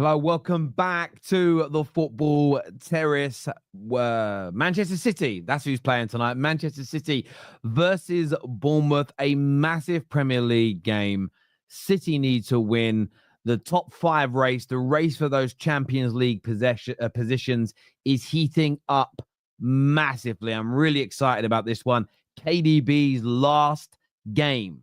Hello, welcome back to the Football Terrace. Manchester City, that's who's playing tonight. Manchester City versus Bournemouth, a massive Premier League game. City need to win. The top 5 race, the race for those Champions League positions is heating up massively. I'm really excited about this one. KDB's last game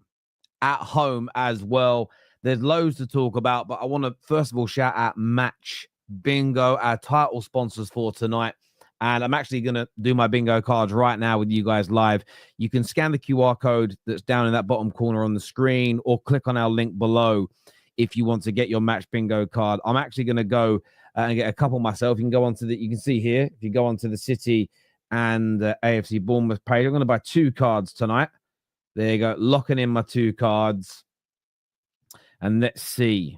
at home as well. There's loads to talk about, but I want to first of all shout out Match Bingo, our title sponsors for tonight. And I'm actually going to do my bingo cards right now with you guys live. You can scan the QR code that's down in that bottom corner on the screen or click on our link below if you want to get your Match Bingo card. I'm actually going to go and get a couple myself. You can go onto you can see here, if you go onto the City and AFC Bournemouth page, I'm going to buy 2 cards tonight. There you go, locking in my 2 cards. And let's see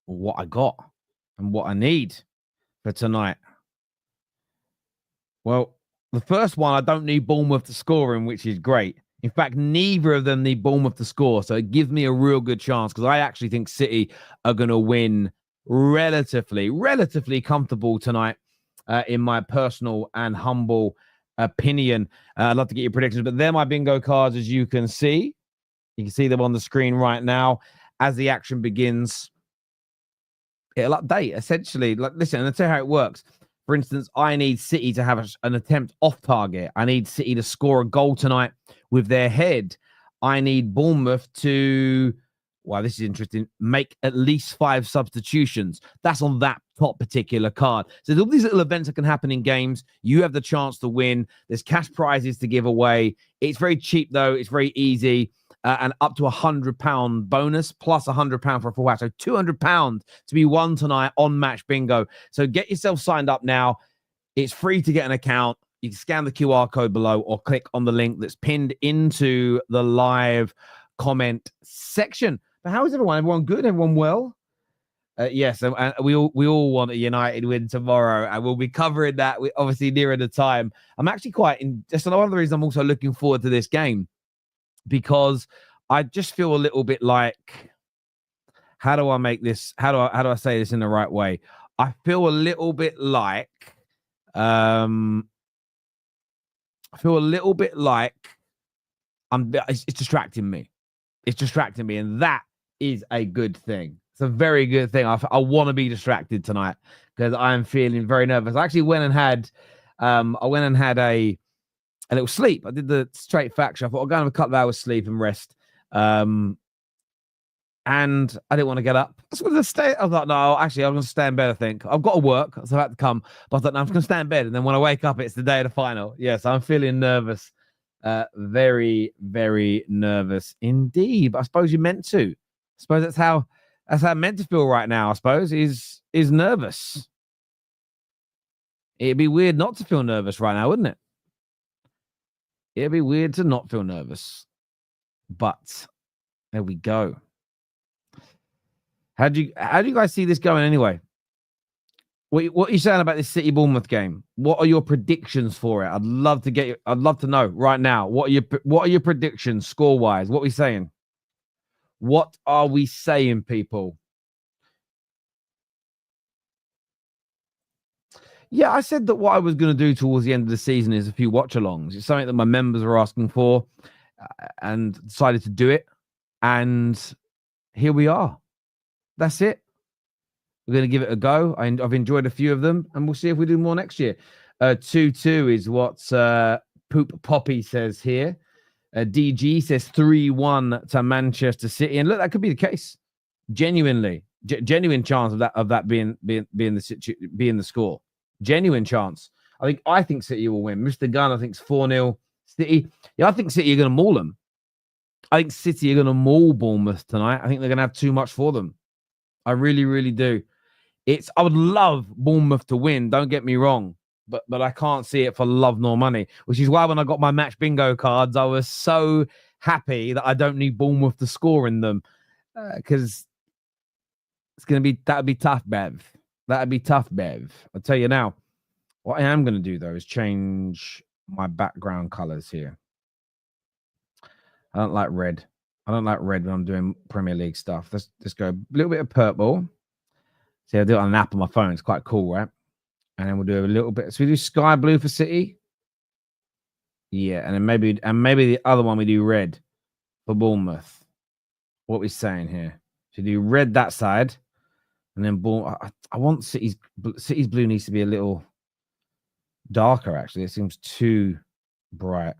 what I got and what I need for tonight. Well, the first one, I don't need Bournemouth to score in, which is great. In fact, neither of them need Bournemouth to score. So it gives me a real good chance because I actually think City are going to win relatively comfortable tonight, in my personal and humble opinion. I'd love to get your predictions, but they're my bingo cards, as you can see. You can see them on the screen right now. As the action begins, it'll update, essentially. Like, listen, I'll tell you how it works. For instance, I need City to have an attempt off target. I need City to score a goal tonight with their head. I need Bournemouth to, wow, this is interesting, make at least 5 substitutions. That's on that top particular card. So there's all these little events that can happen in games. You have the chance to win. There's cash prizes to give away. It's very cheap, though. It's very easy. And up to £100 bonus plus £100 for a full house. So £200 to be won tonight on Match Bingo. So get yourself signed up now. It's free to get an account. You can scan the QR code below or click on the link that's pinned into the live comment section. But how is everyone? Everyone good? Everyone well? Yes, and we all want a United win tomorrow, and we'll be covering that obviously nearer the time. I'm actually that's one of the reasons I'm also looking forward to this game, because I just feel a little bit like, how do I make this? How do I say this in the right way? I feel a little bit like, it's distracting me. It's distracting me, and that is a good thing. It's a very good thing. I want to be distracted tonight because I am feeling very nervous. I actually went and had a little sleep. I did the straight faction. I thought I'll go and have a couple of hours sleep and rest. And I didn't want to get up. I was going to stay. I thought, no, actually, I'm going to stay in bed, I think. I've got to work, so I had to come. But I thought, no, I'm just going to stay in bed. And then when I wake up, it's the day of the final. Yes, I'm feeling nervous. Very, very nervous indeed. But I suppose you're meant to. I suppose that's how I'm meant to feel right now, I suppose, is nervous. It'd be weird not to feel nervous right now, wouldn't it? It'd be weird to not feel nervous. But there we go. How do you guys see this going anyway? What are you saying about this City Bournemouth game? What are your predictions for it? I'd love to know right now. What are your predictions score-wise? What are we saying? What are we saying, people? Yeah, I said that what I was going to do towards the end of the season is a few watch-alongs. It's something that my members are asking for, and decided to do it. And here we are. That's it. We're going to give it a go. I've enjoyed a few of them, and we'll see if we do more next year. 2-2 is what Poop Poppy says here. DG says 3-1 to Manchester City, and look, that could be the case. Genuine chance of that being the score. Genuine chance. I think City will win. Mr. Gunn, I think it's 4-0 City. Yeah, I think City are going to maul them. I think City are going to maul Bournemouth tonight. I think they're going to have too much for them. I really, really do. I would love Bournemouth to win. Don't get me wrong. But I can't see it for love nor money, which is why when I got my Match Bingo cards, I was so happy that I don't need Bournemouth to score in them, because that would be tough, Bev. That would be tough, Bev. I'll tell you now. What I am going to do, though, is change my background colors here. I don't like red. I don't like red when I'm doing Premier League stuff. Let's go a little bit of purple. See, I'll do it on an app on my phone. It's quite cool, right? And then we'll do a little bit. So we do sky blue for City. Yeah, and then maybe the other one we do red for Bournemouth. What we're saying here. So do red that side, and then I want City's blue needs to be a little darker. Actually, it seems too bright.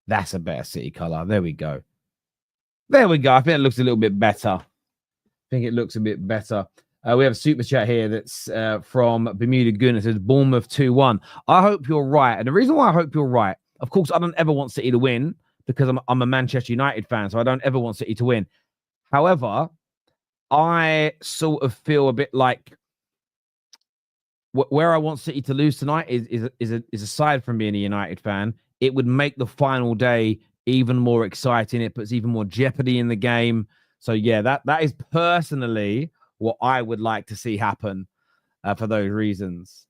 That's a better City color. There we go. There we go. I think it looks a little bit better. We have a super chat here that's from Bermuda Goon. It says Bournemouth 2-1. I hope you're right. And the reason why I hope you're right, of course, I don't ever want City to win because I'm a Manchester United fan, so I don't ever want City to win. However, I sort of feel a bit like where I want City to lose tonight is aside from being a United fan, it would make the final day even more exciting. It puts even more jeopardy in the game. So yeah, that is personally what I would like to see happen for those reasons.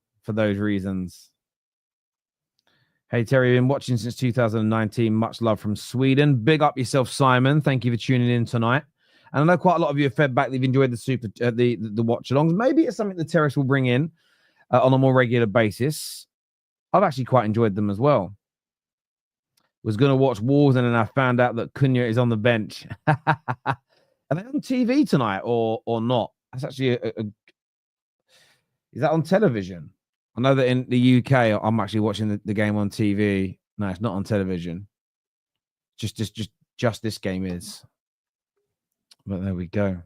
Hey, Terry, been watching since 2019. Much love from Sweden. Big up yourself, Simon. Thank you for tuning in tonight. And I know quite a lot of you have fed back. They've enjoyed the watch-alongs. Maybe it's something the Terrace will bring in on a more regular basis. I've actually quite enjoyed them as well. Was going to watch Wolves, and then I found out that Cunha is on the bench. Are they on TV tonight or not? That's actually is that on television? I know that in the UK, I'm actually watching the game on TV. No, it's not on television. Just this game is. But there we go.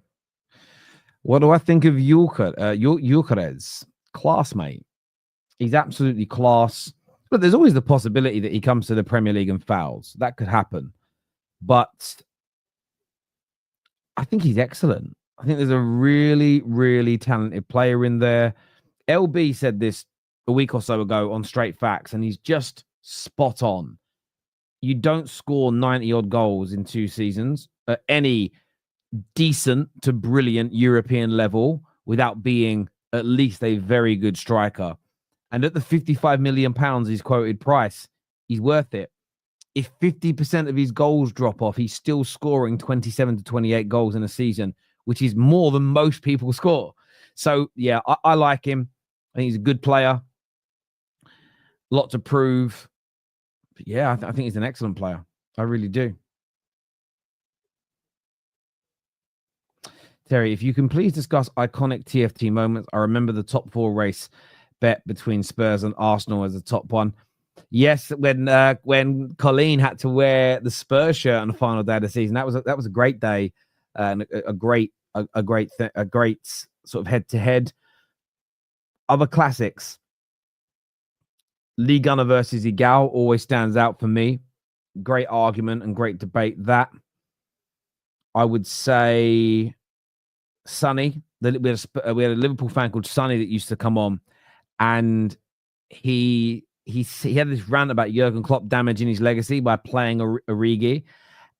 What do I think of Gyökeres? Classmate. He's absolutely class. But there's always the possibility that he comes to the Premier League and fouls. That could happen. But I think he's excellent. I think there's a really, really talented player in there. LB said this a week or so ago on Straight Facts, and he's just spot on. You don't score 90-odd goals in 2 seasons at any decent to brilliant European level without being at least a very good striker. And at the £55 million he's quoted price, he's worth it. If 50% of his goals drop off, he's still scoring 27 to 28 goals in a season, which is more than most people score. So, yeah, I like him. I think he's a good player. Lot to prove. But yeah, I think he's an excellent player. I really do. Terry, if you can please discuss iconic TFT moments. I remember the top 4 race bet between Spurs and Arsenal as the top one. Yes, when Colleen had to wear the Spurs shirt on the final day of the season, that was a great day, and a great sort of head-to-head. Other classics, Lee Gunner versus Igal always stands out for me. Great argument and great debate. That I would say, Sonny. We had a Liverpool fan called Sonny that used to come on, and he had this rant about Jurgen Klopp damaging his legacy by playing Origi,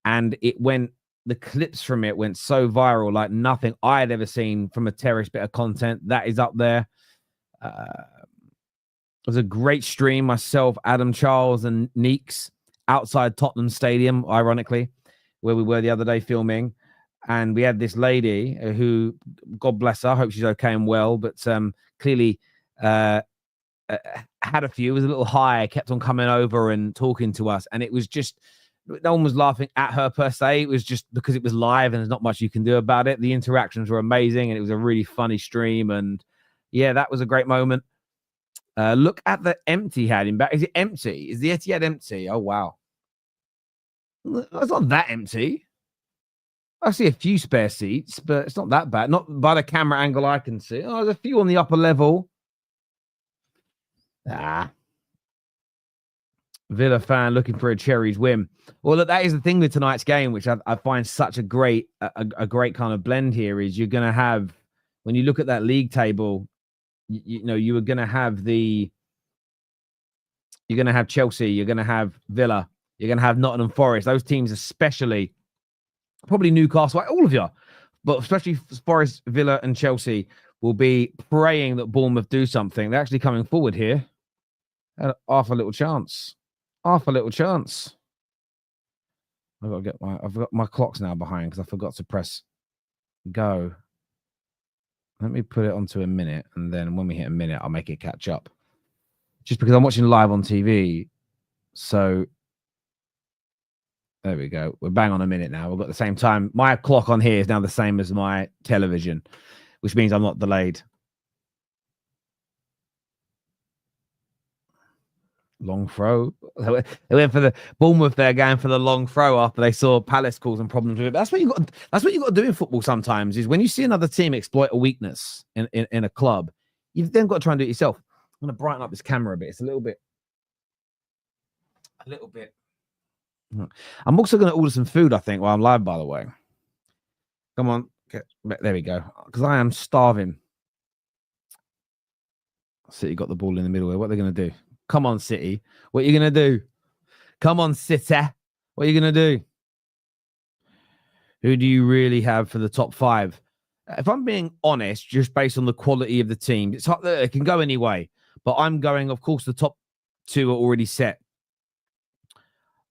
and the clips from it went so viral, like nothing I had ever seen from a Terrace bit of content. That is up there. It was a great stream. Myself, Adam Charles, and Neeks outside Tottenham Stadium, ironically, where we were the other day filming. And we had this lady who, God bless her, I hope she's okay and well, but clearly had a few, was a little high, kept on coming over and talking to us. And it was just, no one was laughing at her per se. It was just because it was live and there's not much you can do about it. The interactions were amazing and it was a really funny stream. And yeah, that was a great moment. Look at the empty had in back. Is it empty? Is the Etihad empty? Oh, wow. It's not that empty. I see a few spare seats, but it's not that bad. Not by the camera angle I can see. Oh, there's a few on the upper level. Villa fan looking for a Cherries win. Well, look, that is the thing with tonight's game, which I find such a great kind of blend here, is you're going to have, when you look at that league table, you are going to have you're going to have Chelsea, you're going to have Villa, you're going to have Nottingham Forest. Those teams, especially, probably Newcastle, all of you, but especially Forest, Villa, and Chelsea will be praying that Bournemouth do something. They're actually coming forward here. Half a little chance. I've got my clocks now behind because I forgot to press go. Let me put it onto a minute, and then when we hit a minute, I'll make it catch up. Just because I'm watching live on TV. So there we go. We're bang on a minute now. We've got the same time. My clock on here is now the same as my television, which means I'm not delayed. Long throw. They went for the Bournemouth. They're going for the long throw after they saw Palace causing problems with it. That's what you got. That's what you got to do in football sometimes. Is when you see another team exploit a weakness in a club, you've then got to try and do it yourself. I'm going to brighten up this camera a bit. It's a little bit. I'm also going to order some food, I think, while I'm live, by the way. Come on. Okay. There we go. Because I am starving. City got the ball in the middle here. What are they going to do? Come on, City. What are you going to do? Come on, City. What are you going to do? Who do you really have for the top 5? If I'm being honest, just based on the quality of the team, it's hard, it can go anyway. But I'm going, of course, the top 2 are already set.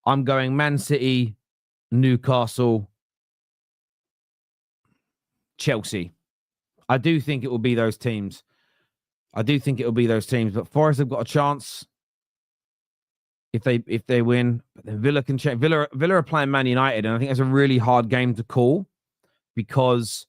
I'm going Man City, Newcastle, Chelsea. I do think it will be those teams. But Forest have got a chance if they win. But then Villa can check. Villa are playing Man United, and I think that's a really hard game to call because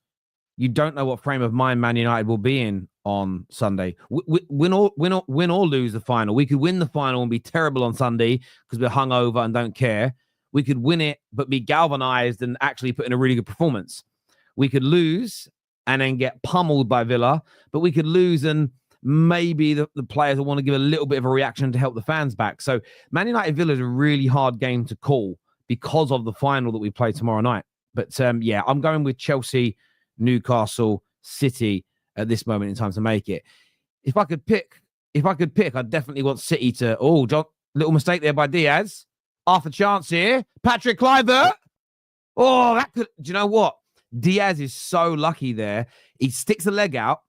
you don't know what frame of mind Man United will be in on Sunday. Win or lose the final. We could win the final and be terrible on Sunday because we're hungover and don't care. We could win it but be galvanized and actually put in a really good performance. We could lose and then get pummeled by Villa, but we could lose and maybe the players will want to give a little bit of a reaction to help the fans back. So Man United Villa is a really hard game to call because of the final that we play tomorrow night. But yeah, I'm going with Chelsea, Newcastle, City at this moment in time to make it. If I could pick, I'd definitely want City to. Oh, John, little mistake there by Diaz. Half a chance here. Patrick Kluivert. Oh, that could. Do you know what? Diaz is so lucky there. He sticks the leg out.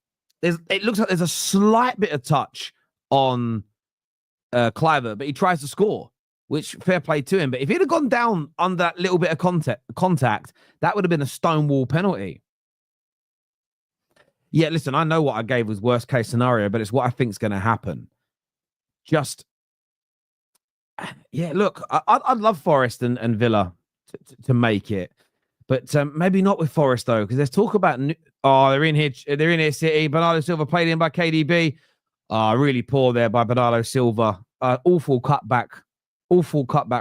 It looks like there's a slight bit of touch on Kluivert, but he tries to score, which fair play to him. But if he'd have gone down under that little bit of contact, that would have been a stonewall penalty. Yeah, listen, I know what I gave was worst case scenario, but it's what I think is going to happen. Just, yeah, look, I'd love Forest and Villa to make it. But maybe not with Forest, though, because there's talk about... they're in here, City. Bernardo Silva played in by KDB. Really poor there by Bernardo Silva. Awful cutback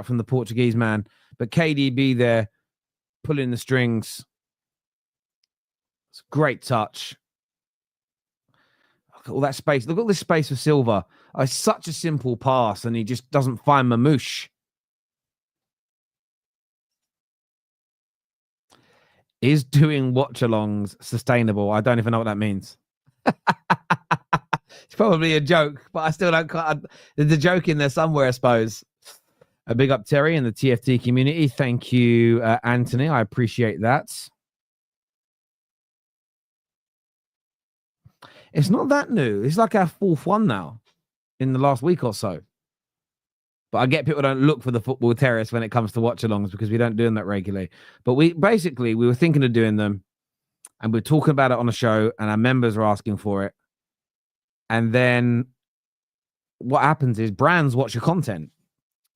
from the Portuguese man. But KDB there, pulling the strings. It's a great touch. Look at all that space. Look at all this space for Silva. It's such a simple pass, and he just doesn't find Mamouche. Is doing watchalongs sustainable? I don't even know what that means. It's probably a joke, but I still don't. There's a joke in there somewhere, I suppose. A big up Terry in the TFT community. Thank you, Anthony. I appreciate that. It's not that new. It's like our 4th one now in the last week or so. But I get people don't look for the Football Terrace when it comes to watch-alongs because we don't do them that regularly. But we were thinking of doing them and we're talking about it on the show and our members are asking for it. And then what happens is brands watch your content.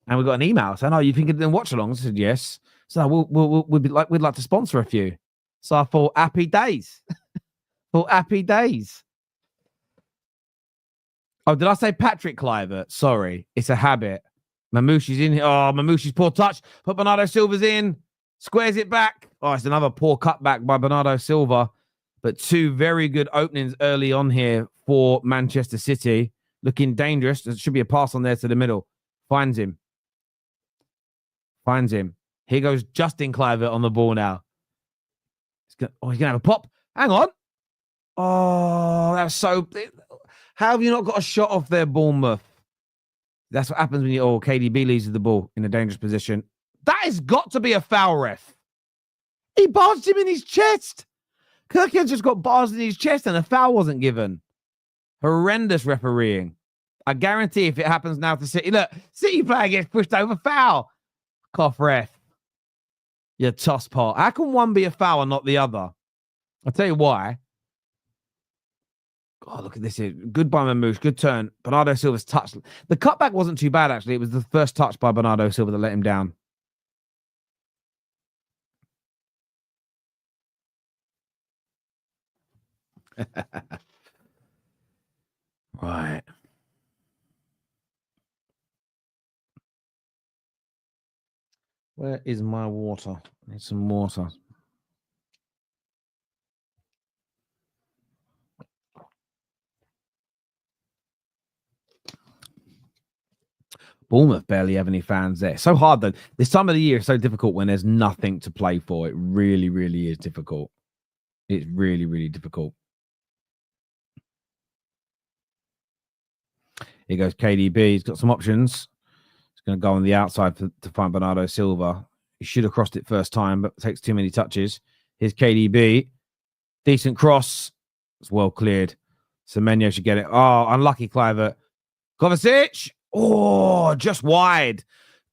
And we got an email saying, "Oh, you thinking of doing watch-alongs?" I said, "Yes." So we'd like to sponsor a few. So I thought, happy days. Happy days. Oh, did I say Patrick Kluivert? Sorry, it's a habit. Mamouche's in here. Oh, Mamouche's poor touch. But Bernardo Silva's in. Squares it back. Oh, it's another poor cutback by Bernardo Silva. But 2 very good openings early on here for Manchester City. Looking dangerous. There should be a pass on there to the middle. Finds him. Here goes Justin Kluivert on the ball now. He's going to have a pop. Hang on. Oh, that's so... How have you not got a shot off there, Bournemouth? That's what happens when KDB leaves the ball in a dangerous position. That has got to be a foul, ref. He barged him in his chest. Kirkhian's just got bars in his chest and a foul wasn't given. Horrendous refereeing. I guarantee if it happens now to City, look, City player gets pushed over, foul. Cough, ref. You toss pot. How can one be a foul and not the other? I'll tell you why. Oh, look at this here. Good by Mamouche. Good turn. Bernardo Silva's touch. The cutback wasn't too bad, actually. It was the first touch by Bernardo Silva that let him down. Right. Where is my water? I need some water. Bournemouth barely have any fans there. So hard, though. This time of the year is so difficult when there's nothing to play for. It really, really is difficult. It's really, really difficult. Here goes KDB. He's got some options. He's going to go on the outside to find Bernardo Silva. He should have crossed it first time, but takes too many touches. Here's KDB. Decent cross. It's well cleared. Semenyo should get it. Oh, unlucky Kluivert. Kovacic. Oh, just wide.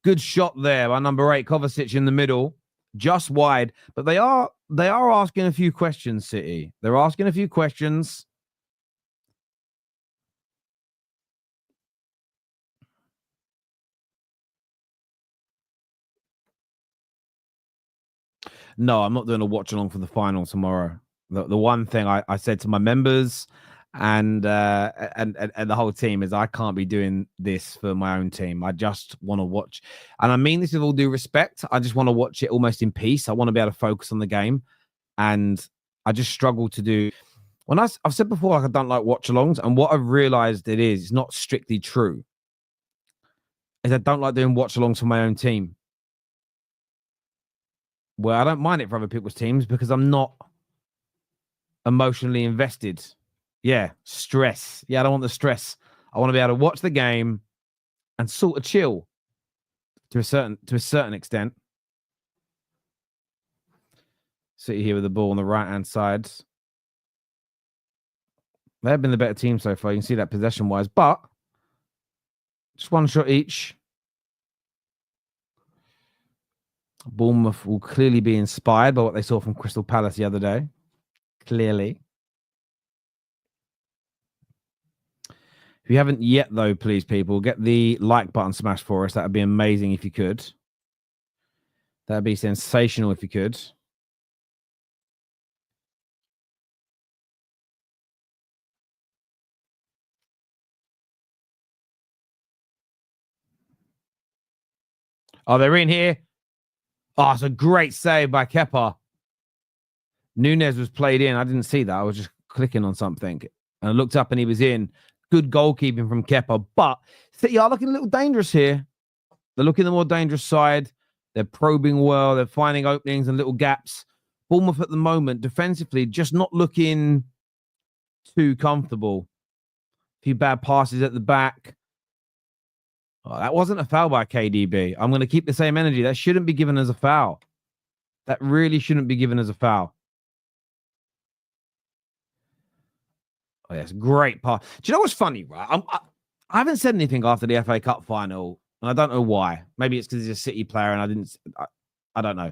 Good shot there by number 8, Kovacic in the middle. Just wide. But they are asking a few questions, City. They're asking a few questions. No, I'm not doing a watch along for the final tomorrow. The one thing I said to my members and the whole team is I can't be doing this for my own team. I just want to watch, and I mean this with all due respect. I just want to watch it almost in peace. I want to be able to focus on the game, and I just struggle to do. When I've said before, like I don't like watch-alongs, and what I've realized it's not strictly true. Is I don't like doing watch-alongs for my own team. Well, I don't mind it for other people's teams because I'm not emotionally invested. Yeah, stress. Yeah, I don't want the stress. I want to be able to watch the game and sort of chill to a certain extent. City here with the ball on the right-hand side. They have been the better team so far. You can see that possession-wise, but just one shot each. Bournemouth will clearly be inspired by what they saw from Crystal Palace the other day. Clearly. If you haven't yet, though, please, people, get the like button smashed for us. That would be amazing if you could. That would be sensational if you could. Oh, they're in here. Oh, it's a great save by Kepa. Nunez was played in. I didn't see that. I was just clicking on something. And I looked up and he was in. Good goalkeeping from Kepa. But City are looking a little dangerous here. They're looking the more dangerous side. They're probing well. They're finding openings and little gaps. Bournemouth at the moment, defensively, just not looking too comfortable. A few bad passes at the back. Oh, that wasn't a foul by KDB. I'm going to keep the same energy. That shouldn't be given as a foul. That really shouldn't be given as a foul. Oh, yes, great pass. Do you know what's funny, right? I haven't said anything after the FA Cup final, and I don't know why. Maybe it's because he's a City player, and I don't know.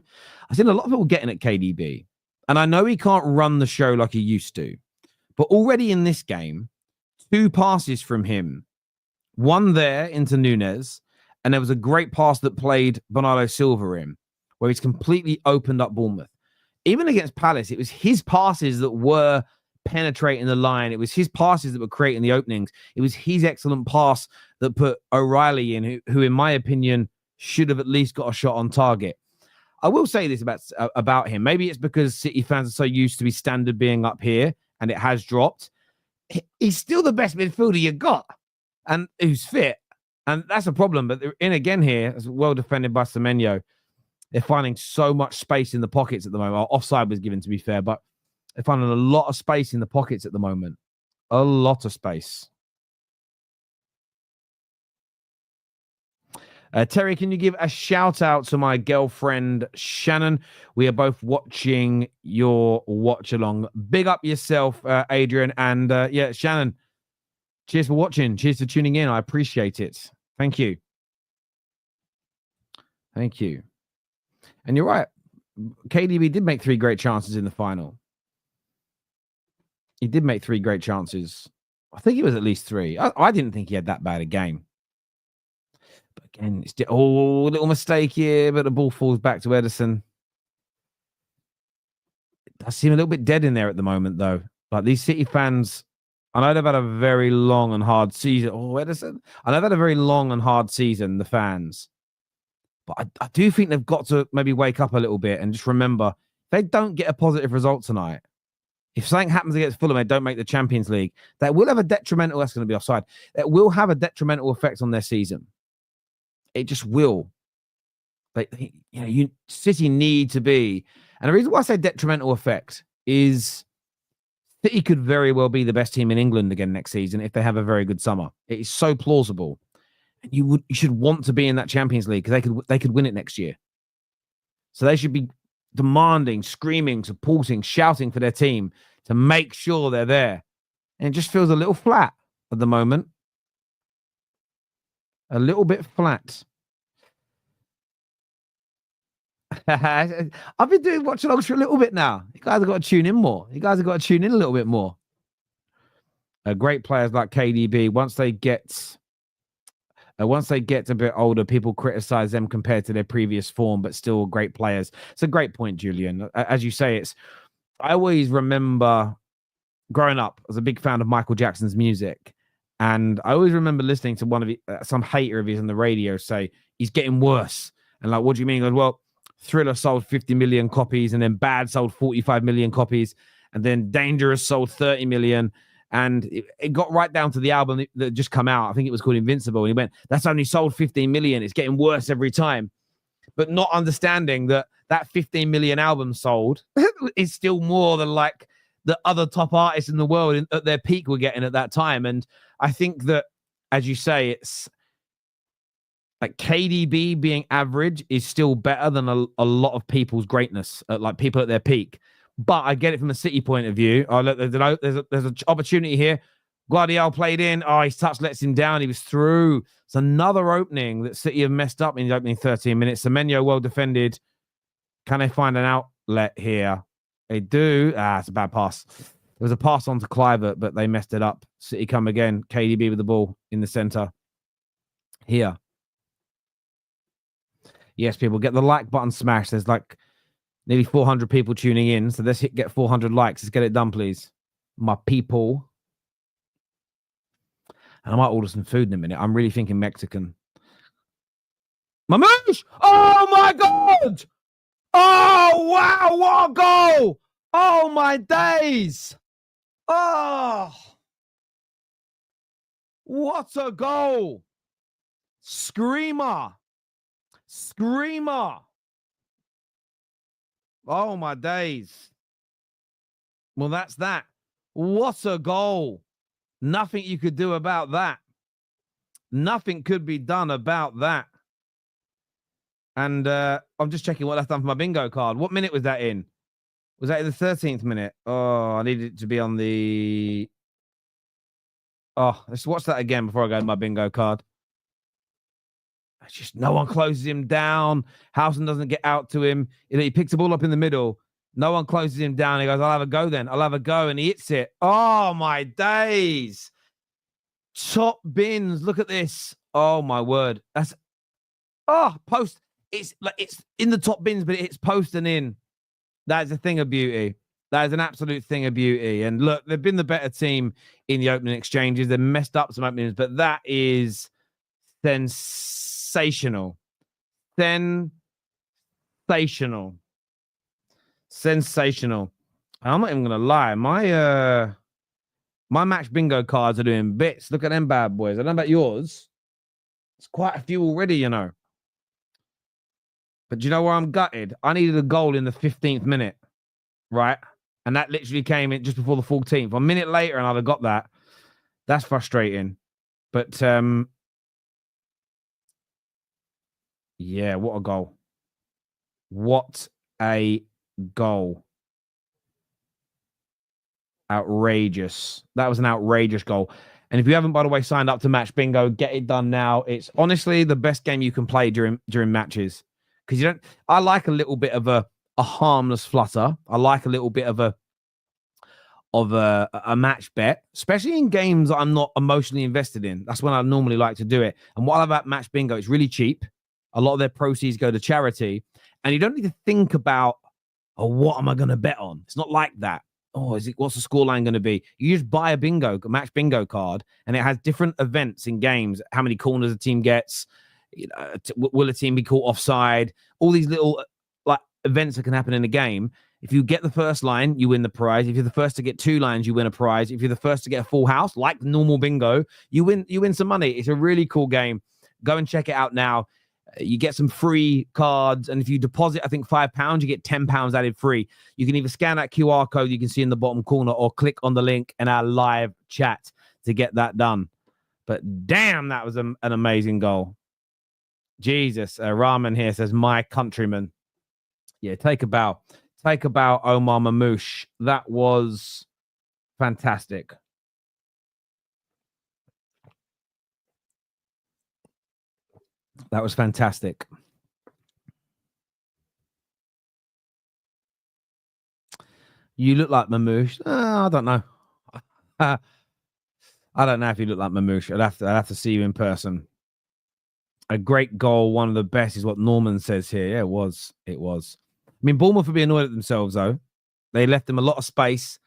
I've seen a lot of people getting at KDB, and I know he can't run the show like he used to, but already in this game, 2 passes from him, one there into Nunez, and there was a great pass that played Bernardo Silva in, where he's completely opened up Bournemouth. Even against Palace, it was his passes that were penetrating the line. It was his passes that were creating the openings. It was his excellent pass that put O'Reilly in, who in my opinion, should have at least got a shot on target. I will say this about him. Maybe it's because City fans are so used to his standard being up here, and it has dropped. He's still the best midfielder you got, and who's fit. And that's a problem. But they're in again here. It's well defended by Semenyo. They're finding so much space in the pockets at the moment. Offside was given, to be fair, but they're finding a lot of space in the pockets at the moment. A lot of space. Terry, can you give a shout out to my girlfriend, Shannon? We are both watching your watch along. Big up yourself, Adrian. And yeah, Shannon, cheers for watching. Cheers for tuning in. I appreciate it. Thank you. Thank you. And you're right. KDB did make 3 great chances in the final. He did make 3 great chances. I think it was at least 3. I didn't think he had that bad a game. But again, it's a little mistake here, but the ball falls back to Ederson. It does seem a little bit dead in there at the moment, though. Like these City fans, I know they've had a very long and hard season. Oh, Ederson. I know they've had a very long and hard season, the fans. But I do think they've got to maybe wake up a little bit and just remember, if they don't get a positive result tonight, if something happens against Fulham, they don't make the Champions League, that will have a detrimental, that's going to be offside, that will have a detrimental effect on their season. It just will. City need to be, and the reason why I say detrimental effect is City could very well be the best team in England again next season if they have a very good summer. It is so plausible. And you should want to be in that Champions League because they could win it next year. So they should be demanding, screaming, supporting, shouting for their team to make sure they're there. And it just feels a little flat at the moment. A little bit flat. I've been doing watchalongs for a little bit now. You guys have got to tune in more. You guys have got to tune in a little bit more. Great players like KDB, once they get a bit older, people criticize them compared to their previous form, but still great players. It's a great point, Julian. As you say, I always remember growing up, I was a big fan of Michael Jackson's music. And I always remember listening to some hater of his on the radio say, he's getting worse. And like, what do you mean? He goes, well, Thriller sold 50 million copies, and then Bad sold 45 million copies, and then Dangerous sold 30 million. And it got right down to the album that just come out. I think it was called Invincible. And he went, that's only sold 15 million. It's getting worse every time. But not understanding that 15 million albums sold is still more than like the other top artists in the world at their peak were getting at that time. And I think that, as you say, it's like KDB being average is still better than a lot of people's greatness, like people at their peak. But I get it from a City point of view. Oh, look, there's an opportunity here. Guardiola played in. Oh, his touch lets him down. He was through. It's another opening that City have messed up in the opening 13 minutes. Semenyo well defended. Can they find an outlet here? They do. It's a bad pass. There was a pass on to Kluivert, but they messed it up. City come again. KDB with the ball in the center. Here. Yes, people, get the like button smashed. There's like nearly 400 people tuning in. So let's get 400 likes. Let's get it done, please. My people. And I might order some food in a minute. I'm really thinking Mexican. Mamouche! Oh, my God! Oh, wow, what a goal! Oh, my days! Oh! What a goal! Screamer! Screamer! Oh, my days. Well, that's that. What a goal. Nothing you could do about that. Nothing could be done about that. And I'm just checking what I've done for my bingo card. What minute was that in? Was that in the 13th minute? Oh, I needed it to be on the... Oh, let's watch that again before I go to my bingo card. It's just no one closes him down. Haaland doesn't get out to him. He picks the ball up in the middle. No one closes him down. He goes, I'll have a go then. I'll have a go. And he hits it. Oh, my days. Top bins. Look at this. Oh, my word. That's... Oh, post. It's in the top bins, but it hits post and in. That is a thing of beauty. That is an absolute thing of beauty. And look, they've been the better team in the opening exchanges. They've messed up some openings, but that is sensational. Sensational. Sensational. I'm not even going to lie. My match bingo cards are doing bits. Look at them bad boys. I don't know about yours. It's quite a few already, you know. But do you know where I'm gutted? I needed a goal in the 15th minute, right? And that literally came in just before the 14th. A minute later, and I'd have got that. That's frustrating. But, yeah, what a goal. What a goal. Outrageous. That was an outrageous goal. And if you haven't, by the way, signed up to Match Bingo, get it done now. It's honestly the best game you can play during matches. Because I like a little bit of a harmless flutter. I like a little bit of a of a match bet, especially in games that I'm not emotionally invested in. That's when I normally like to do it. And what I love about match bingo, it's really cheap. A lot of their proceeds go to charity, and you don't need to think about, oh, what am I going to bet on? It's not like that. Oh, what's the scoreline going to be? You just buy a match bingo card, and it has different events in games. How many corners a team gets? Will a team be caught offside? All these little like events that can happen in a game. If you get the first line, you win the prize. If you're the first to get 2 lines, you win a prize. If you're the first to get a full house, like normal bingo, you win some money. It's a really cool game. Go and check it out now. You get some free cards, and if you deposit, I think £5, you get £10 added free. You can either scan that QR code you can see in the bottom corner, or click on the link in our live chat to get that done. But damn, that was an amazing goal. Jesus, Rahman here says, my countryman. Yeah, take a bow. Take a bow, Omar Mamouche. That was fantastic. That was fantastic. You look like Mamouche. I don't know. I don't know if you look like Mamouche. I'd have to see you in person. A great goal, one of the best, is what Norman says here. Yeah, it was. It was. I mean, Bournemouth would be annoyed at themselves, though. They left him a lot of space.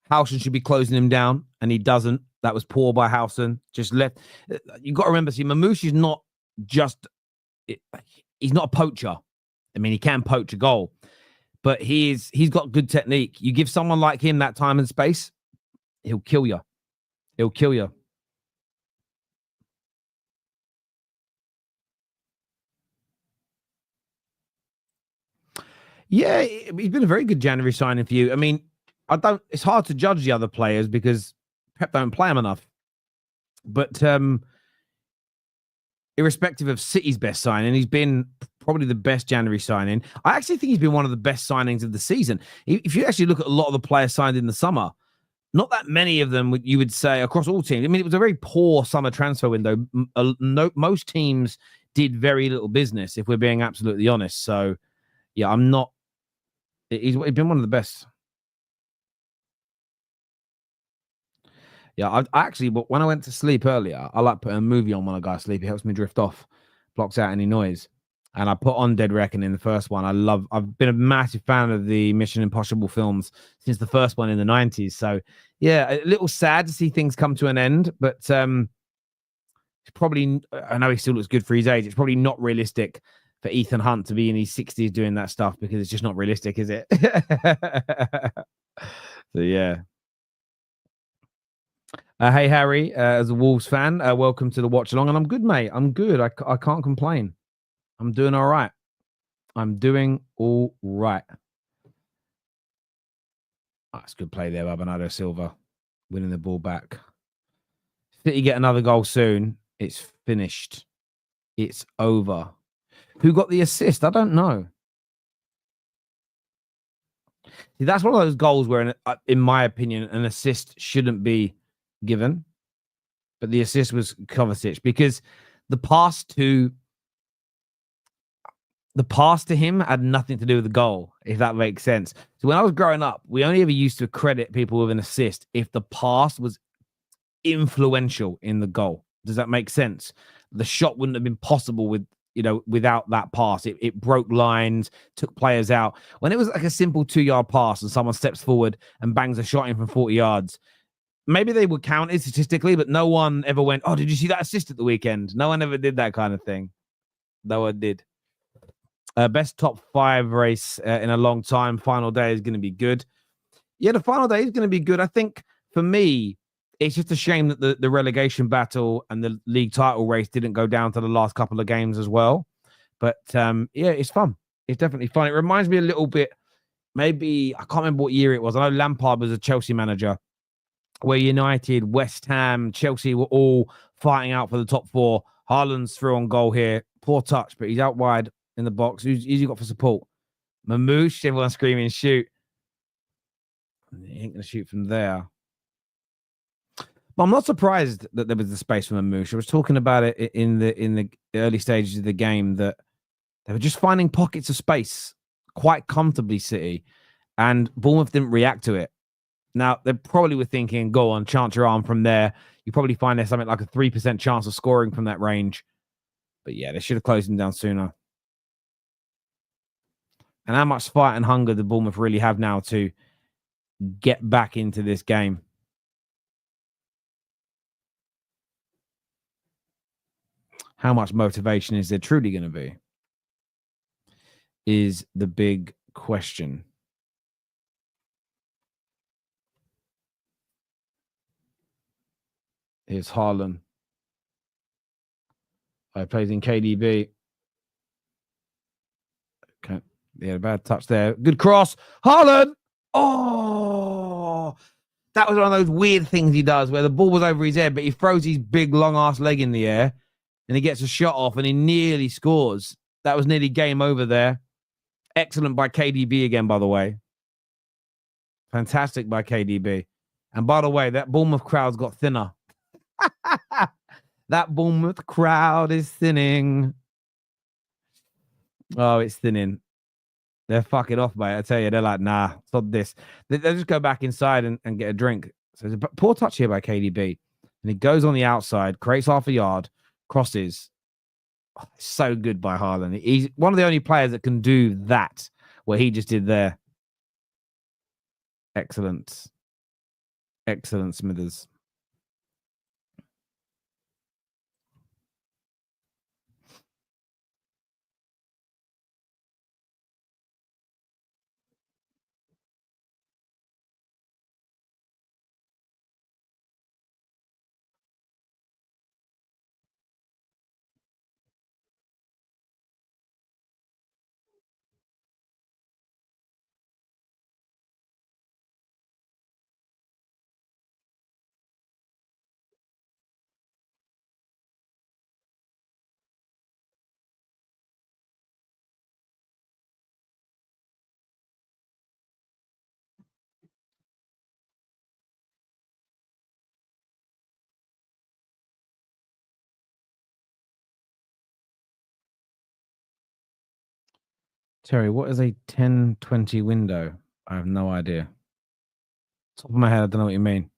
Howson should be closing him down, and he doesn't. That was poor by Howson. Just left. You've got to remember, see, Mamouche is not just... He's not a poacher. I mean, he can poach a goal, but he's got good technique. You give someone like him that time and space, he'll kill you. He'll kill you. Yeah, he's been a very good January signing for you. I mean, it's hard to judge the other players because Pep don't play them enough. But irrespective of City's best signing, he's been probably the best January signing. I actually think he's been one of the best signings of the season. If you actually look at a lot of the players signed in the summer, not that many of them you would say across all teams. I mean, it was a very poor summer transfer window. Most teams did very little business, if we're being absolutely honest. So, yeah, I'm not... He's been one of the best. Yeah, I actually, but when I went to sleep earlier, I like putting a movie on when I go to sleep. It helps me drift off, blocks out any noise. And I put on Dead Reckoning, the first one. I've been a massive fan of the Mission Impossible films since the first one in the 90s. So, yeah, a little sad to see things come to an end, but it's probably, I know he still looks good for his age. It's probably not realistic for Ethan Hunt to be in his 60s doing that stuff, because it's just not realistic, is it? So, yeah. Hey, Harry, as a Wolves fan, welcome to the watch along. And I'm good, mate. I'm good. I can't complain. I'm doing all right. I'm doing all right. Oh, that's good play there by Bernardo Silva, winning the ball back. City get another goal soon. It's finished. It's over. Who got the assist? I don't know. See, that's one of those goals where, in my opinion, an assist shouldn't be given, but the assist was Kovacic, because the pass to him had nothing to do with the goal, if that makes sense. So when I was growing up, we only ever used to credit people with an assist if the pass was influential in the goal. Does that make sense? The shot wouldn't have been possible without that pass. It broke lines, took players out. When it was like a simple 2-yard pass and someone steps forward and bangs a shot in from 40 yards, maybe they would count it statistically, but no one ever went, oh, did you see that assist at the weekend? No one ever did that kind of thing. No one did. Best top 5 race in a long time. Final day is going to be good. Yeah, the final day is going to be good. I think for me, it's just a shame that the relegation battle and the league title race didn't go down to the last couple of games as well. But yeah, it's fun. It's definitely fun. It reminds me a little bit, maybe, I can't remember what year it was. I know Lampard was a Chelsea manager, where United, West Ham, Chelsea were all fighting out for the top 4. Haaland's through on goal here. Poor touch, but he's out wide in the box. Who's he got for support? Mamouche, everyone screaming, shoot. He ain't going to shoot from there. But I'm not surprised that there was the space for Mamouche. I was talking about it in the early stages of the game, that they were just finding pockets of space quite comfortably, City, and Bournemouth didn't react to it. Now, they probably were thinking, go on, chance your arm from there. You probably find there's something like a 3% chance of scoring from that range. But yeah, they should have closed him down sooner. And how much fight and hunger the Bournemouth really have now to get back into this game. How much motivation is there truly going to be? Is the big question. Here's Haaland. He plays in KDB. Okay. Yeah, bad touch there. Good cross. Haaland. Oh, that was one of those weird things he does where the ball was over his head, but he throws his big long ass leg in the air and he gets a shot off and he nearly scores. That was nearly game over there. Excellent by KDB again, by the way. Fantastic by KDB. And by the way, that Bournemouth crowd's got thinner. That Bournemouth crowd is thinning. Oh, it's thinning. They're fucking off, mate. I tell you, they're like, nah, stop this. They'll just go back inside and get a drink. So there's a poor touch here by KDB. And he goes on the outside, creates half a yard, crosses. Oh, so good by Haaland. He's one of the only players that can do that, what he just did there. Excellent. Excellent, Smithers. Terry, what is a 10-20 window? I have no idea. Top of my head, I don't know what you mean.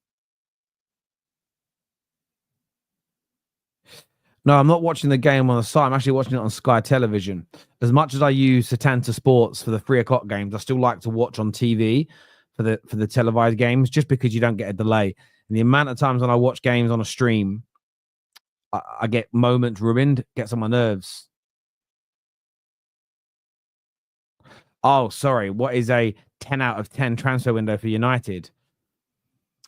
No, I'm not watching the game on the site. I'm actually watching it on Sky Television. As much as I use Setanta Sports for the 3:00 games, I still like to watch on TV for the televised games, just because you don't get a delay. And the amount of times when I watch games on a stream, I get moments ruined, gets on my nerves. Oh, sorry. What is a 10 out of 10 transfer window for United?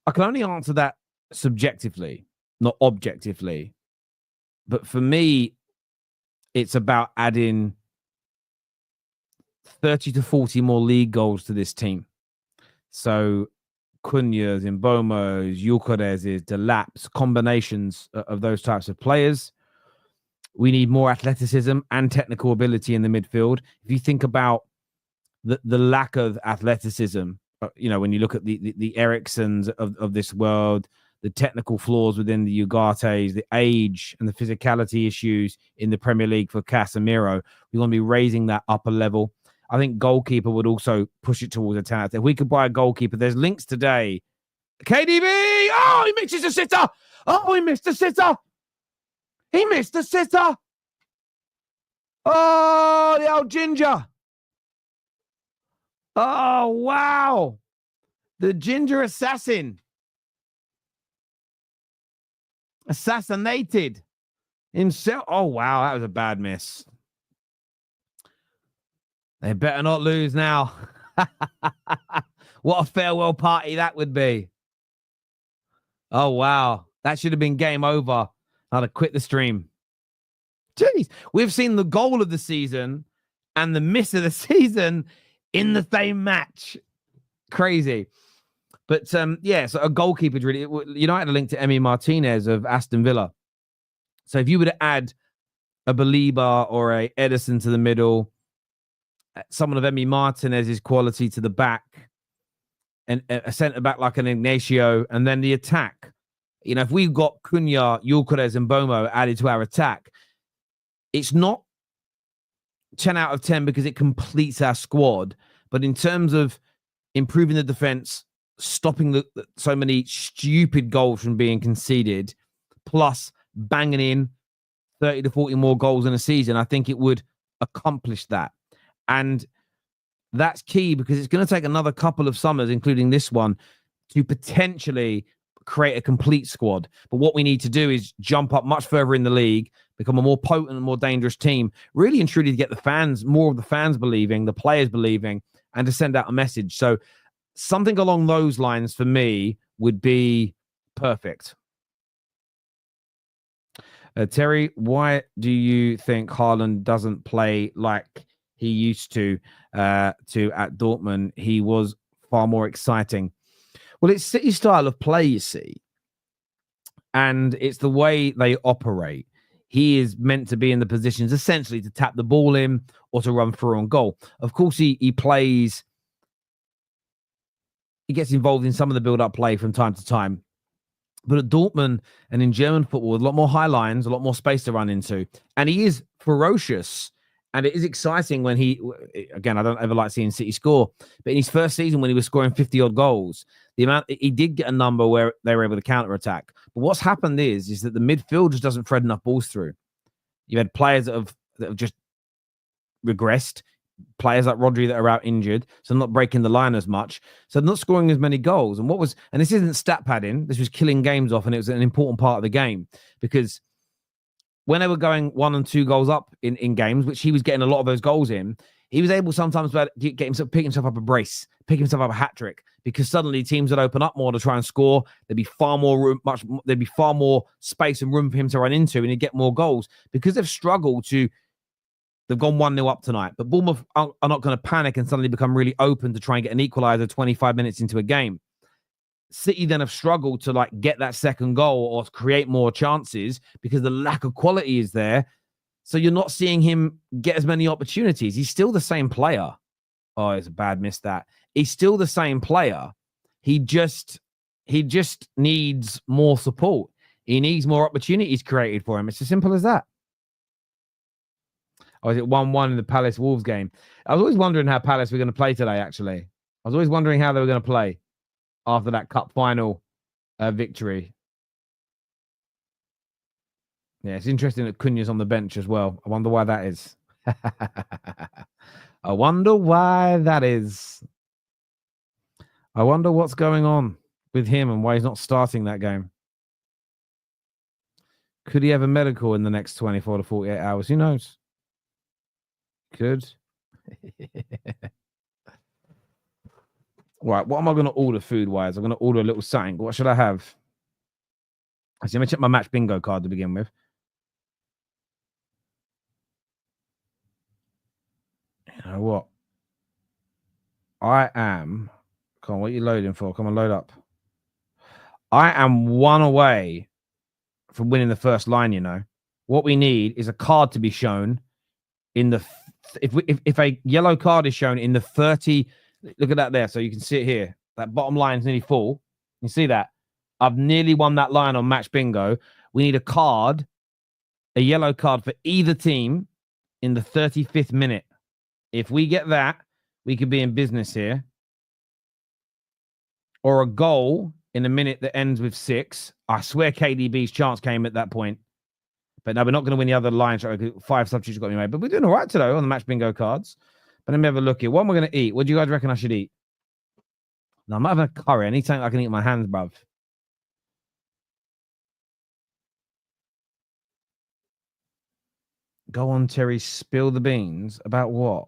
I can only answer that subjectively, not objectively. But for me, it's about adding 30 to 40 more league goals to this team. So Cunha's, Mbeumo's, Gyökeres's, Delap's, combinations of those types of players. We need more athleticism and technical ability in the midfield. If you think about the lack of athleticism, when you look at the Ericssons of this world, the technical flaws within the Ugates, the age and the physicality issues in the Premier League for Casemiro, we want to be raising that upper level. I think goalkeeper would also push it towards a talent. If we could buy a goalkeeper, there's links today. KDB! Oh, he misses a sitter! Oh, he missed a sitter! He missed a sitter! Oh, the old ginger! Oh, wow! The ginger assassin. Assassinated himself. Oh, wow. That was a bad miss. They better not lose now. What a farewell party that would be. Oh, wow. That should have been game over. I'd have quit the stream. Jeez. We've seen the goal of the season and the miss of the season in the same match. Crazy. But, so a goalkeeper, really. United are linked to Emi Martinez of Aston Villa. So if you were to add a Belieber or a Edison to the middle, someone of Emi Martinez's quality to the back, and a centre-back like an Ignacio, and then the attack. If we've got Cunha, Gyökeres, and Mbeumo added to our attack, it's not 10 out of 10 because it completes our squad. But in terms of improving the defense, stopping so many stupid goals from being conceded, plus banging in 30 to 40 more goals in a season, I think it would accomplish that. And that's key because it's going to take another couple of summers, including this one, to potentially create a complete squad. But what we need to do is jump up much further in the league, become a more potent and more dangerous team, really and truly to get the fans, more of the fans believing, the players believing, and to send out a message. So something along those lines for me would be perfect. Terry, why do you think Haaland doesn't play like he used to at Dortmund? He was far more exciting. Well, it's City's style of play, you see, and it's the way they operate. He is meant to be in the positions essentially to tap the ball in or to run through on goal. Of course, he plays, he gets involved in some of the build-up play from time to time. But at Dortmund and in German football, a lot more high lines, a lot more space to run into. And he is ferocious. And it is exciting when again, I don't ever like seeing City score, but in his first season when he was scoring 50-odd goals, he did get a number where they were able to counter-attack. But what's happened is that the midfield just doesn't thread enough balls through. You had players that have just regressed, players like Rodri that are out injured, so not breaking the line as much, so not scoring as many goals. And this isn't stat padding, this was killing games off, and it was an important part of the game because when they were going 1 and 2 goals up in games, which he was getting a lot of those goals in, he was able sometimes to pick himself up a brace, pick himself up a hat trick, because suddenly teams would open up more to try and score. There'd be far more room, there'd be far more space and room for him to run into, and he'd get more goals because they've struggled to. They've gone 1-0 up tonight, but Bournemouth are not going to panic and suddenly become really open to try and get an equaliser 25 minutes into a game. City then have struggled to get that second goal or create more chances because the lack of quality is there. So you're not seeing him get as many opportunities. He's still the same player. Oh, it's a bad miss that. He's still the same player. He just needs more support. He needs more opportunities created for him. It's as simple as that. Or is it 1-1 in the Palace Wolves game? I was always wondering how Palace were going to play today, actually. I was always wondering how they were going to play after that cup final victory. Yeah, it's interesting that Cunha's on the bench as well. I wonder why that is. I wonder why that is. I wonder what's going on with him and why he's not starting that game. Could he have a medical in the next 24 to 48 hours? Who knows? Could. Right, what am I going to order food-wise? I'm going to order a little something. What should I have? Actually, let me check my match bingo card to begin with. You know what? I am... Come on, what are you loading for? Come on, load up. I am 1 away from winning the first line, you know. What we need is a card to be shown in the... If a yellow card is shown in the 30... Look at that there. So you can see it here. That bottom line is nearly full. You see that? I've nearly won that line on match bingo. We need a card, a yellow card for either team in the 35th minute. If we get that, we could be in business here. Or a goal in a minute that ends with 6. I swear KDB's chance came at that point. But no, we're not going to win the other line. 5 substitutes got me made. But we're doing all right today on the match bingo cards. But let me have a look here. What am I going to eat? What do you guys reckon I should eat? No, I'm not having a curry. Anything I can eat with my hands, bruv. Go on, Terry. Spill the beans. About what?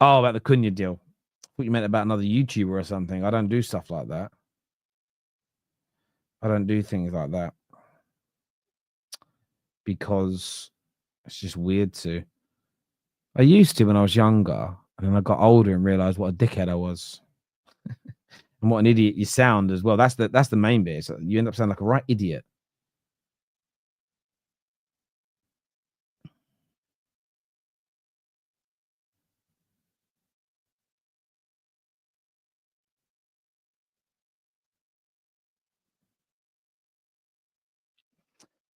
Oh, about the Cunha deal. I thought you meant about another YouTuber or something. I don't do stuff like that. I don't do things like that. Because it's just weird to. I used to when I was younger. And then I got older and realized what a dickhead I was. And what an idiot you sound as well. That's the main bit. So you end up sounding like a right idiot.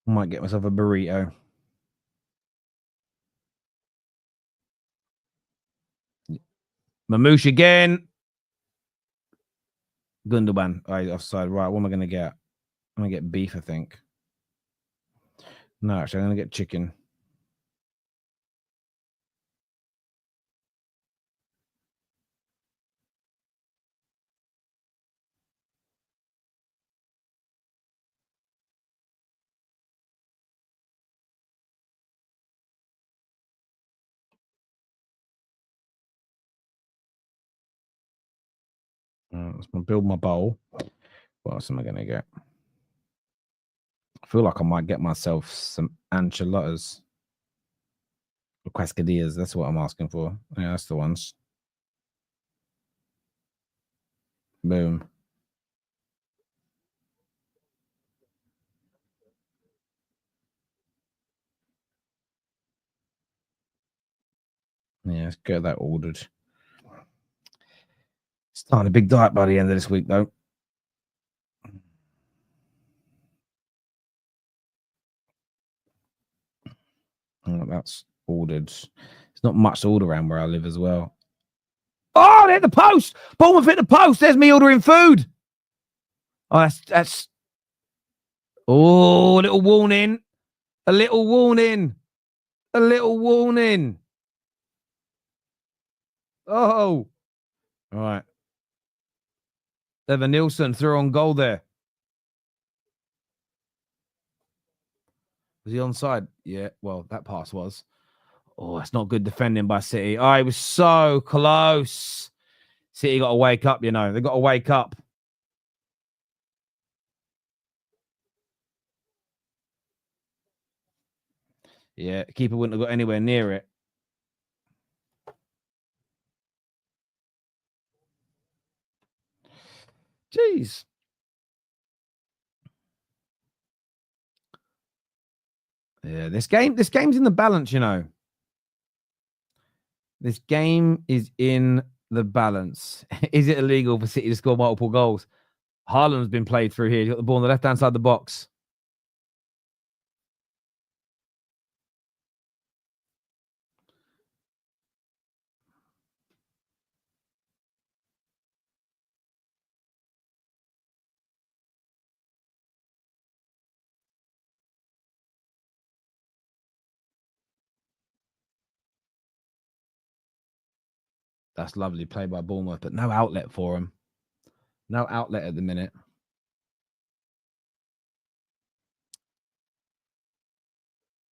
I might get myself a burrito. Mamouche again. Gundogan. All right, offside. Right, what am I going to get? I'm going to get beef, I think. No, actually, I'm going to get chicken. Let's build my bowl. What else am I going to get? I feel like I might get myself some enchiladas. Or quesadillas. That's what I'm asking for. Yeah, that's the ones. Boom. Yeah, let's get that ordered. Starting a big diet by the end of this week, though. Oh, that's ordered. There's not much to order around where I live as well. Oh, they hit the post. Bournemouth hit the post. There's me ordering food. Oh, that's. Oh, a little warning. A little warning. A little warning. Oh. All right. Evan Nielsen threw on goal there. Was he onside? Yeah, well, that pass was. Oh, it's not good defending by City. Oh, it was so close. City got to wake up, you know. They got to wake up. Yeah, keeper wouldn't have got anywhere near it. Jeez. Yeah, this game's in the balance, you know. This game is in the balance. Is it illegal for City to score multiple goals? Haaland's been played through here. He's got the ball on the left-hand side of the box. That's lovely play by Bournemouth, but no outlet for him. No outlet at the minute.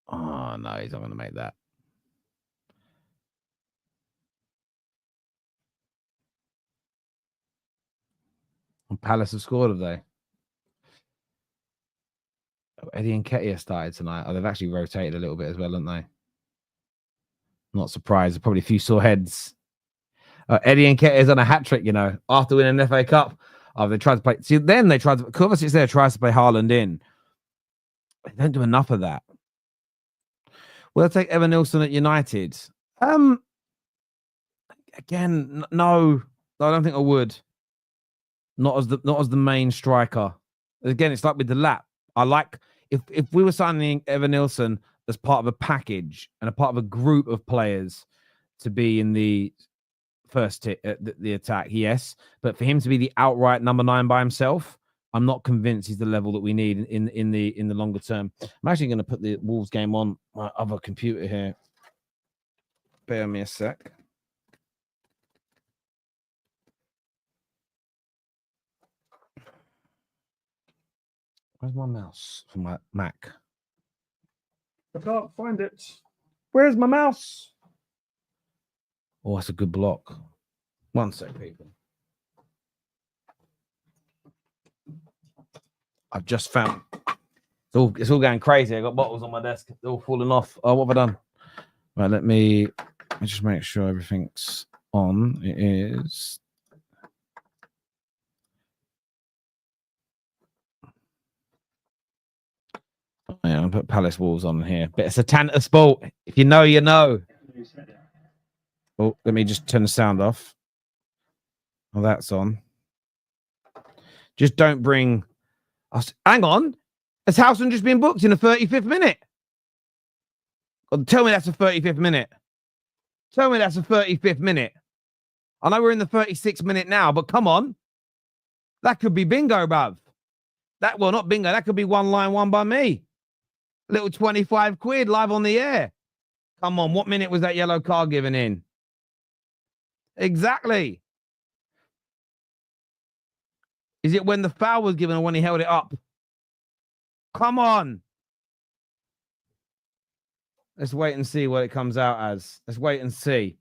Oh, no, he's not going to make that. And Palace have scored, have they? Oh, Eddie and Nketiah started tonight. Oh, they've actually rotated a little bit as well, haven't they? Not surprised. Probably a few sore heads. Eddie Nketiah's on a hat trick, you know, after winning an FA Cup. Oh, they tried to play. See, then they tried to. Kovacic there tries to play Haaland in. They don't do enough of that. Will they take Evan Nielsen at United? Again, no, I don't think I would. Not as the main striker. Again, it's like with the lap. I like if we were signing Evan Nielsen as part of a package and a part of a group of players to be in the first the attack, yes. But for him to be the outright number 9 by himself, I'm not convinced he's the level that we need in the longer term. I'm actually going to put the Wolves game on my other computer here. Bear me a sec. Where's my mouse for my Mac? I can't find it. Where's my mouse? Oh, that's a good block. One sec, people. I've just found it's all going crazy. I got bottles on my desk. They're all falling off. Oh, what have I done? Right, let me just make sure everything's on. It is. Yeah, I'll put Palace Wolves on here. Bit of Satanta sport. If you know, you know. Oh, let me just turn the sound off. Oh, that's on. Just don't bring us. Hang on. Has Haaland just been booked in the 35th minute? Oh, tell me that's the 35th minute. Tell me that's the 35th minute. I know we're in the 36th minute now, but come on. That could be bingo, bruv. Well, not bingo. That could be one line won by me. Little 25 quid live on the air. Come on. What minute was that yellow card given in? Exactly. Is it when the foul was given or when he held it up? Come on. Let's wait and see what it comes out as. Let's wait and see.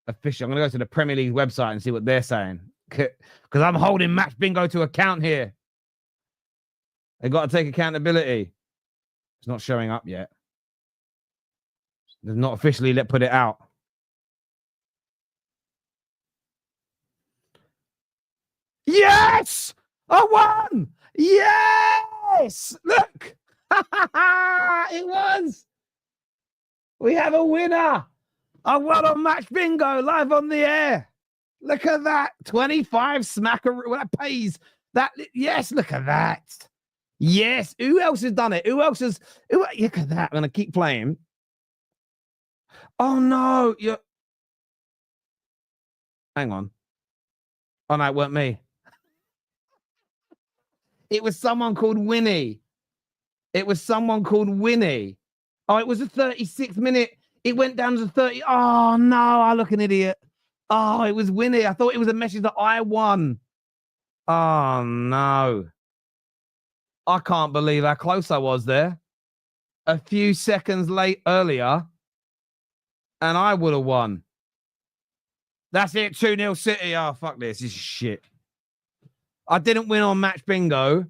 Official. I'm going to go to the Premier League website and see what they're saying. Because I'm holding match bingo to account here. They got to take accountability. It's not showing up yet. They've not officially put it out. Yes! I won! Yes! Look! It was! We have a winner! I won on Match Bingo live on the air. Look at that. 25 smackaroo. Well, that pays. That, yes, look at that. Yes. Who else has done it? Who else has... look at that. I'm going to keep playing. Oh, no. Hang on. Oh, no, it weren't me. It was someone called Winnie. It was someone called Winnie. Oh, it was the 36th minute. It went down to 30. Oh, no. I look an idiot. Oh, it was Winnie. I thought it was a message that I won. Oh, no. I can't believe how close I was there. A few seconds earlier, and I would have won. That's it. 2-0 City. Oh, fuck this. This is shit. I didn't win on Match Bingo,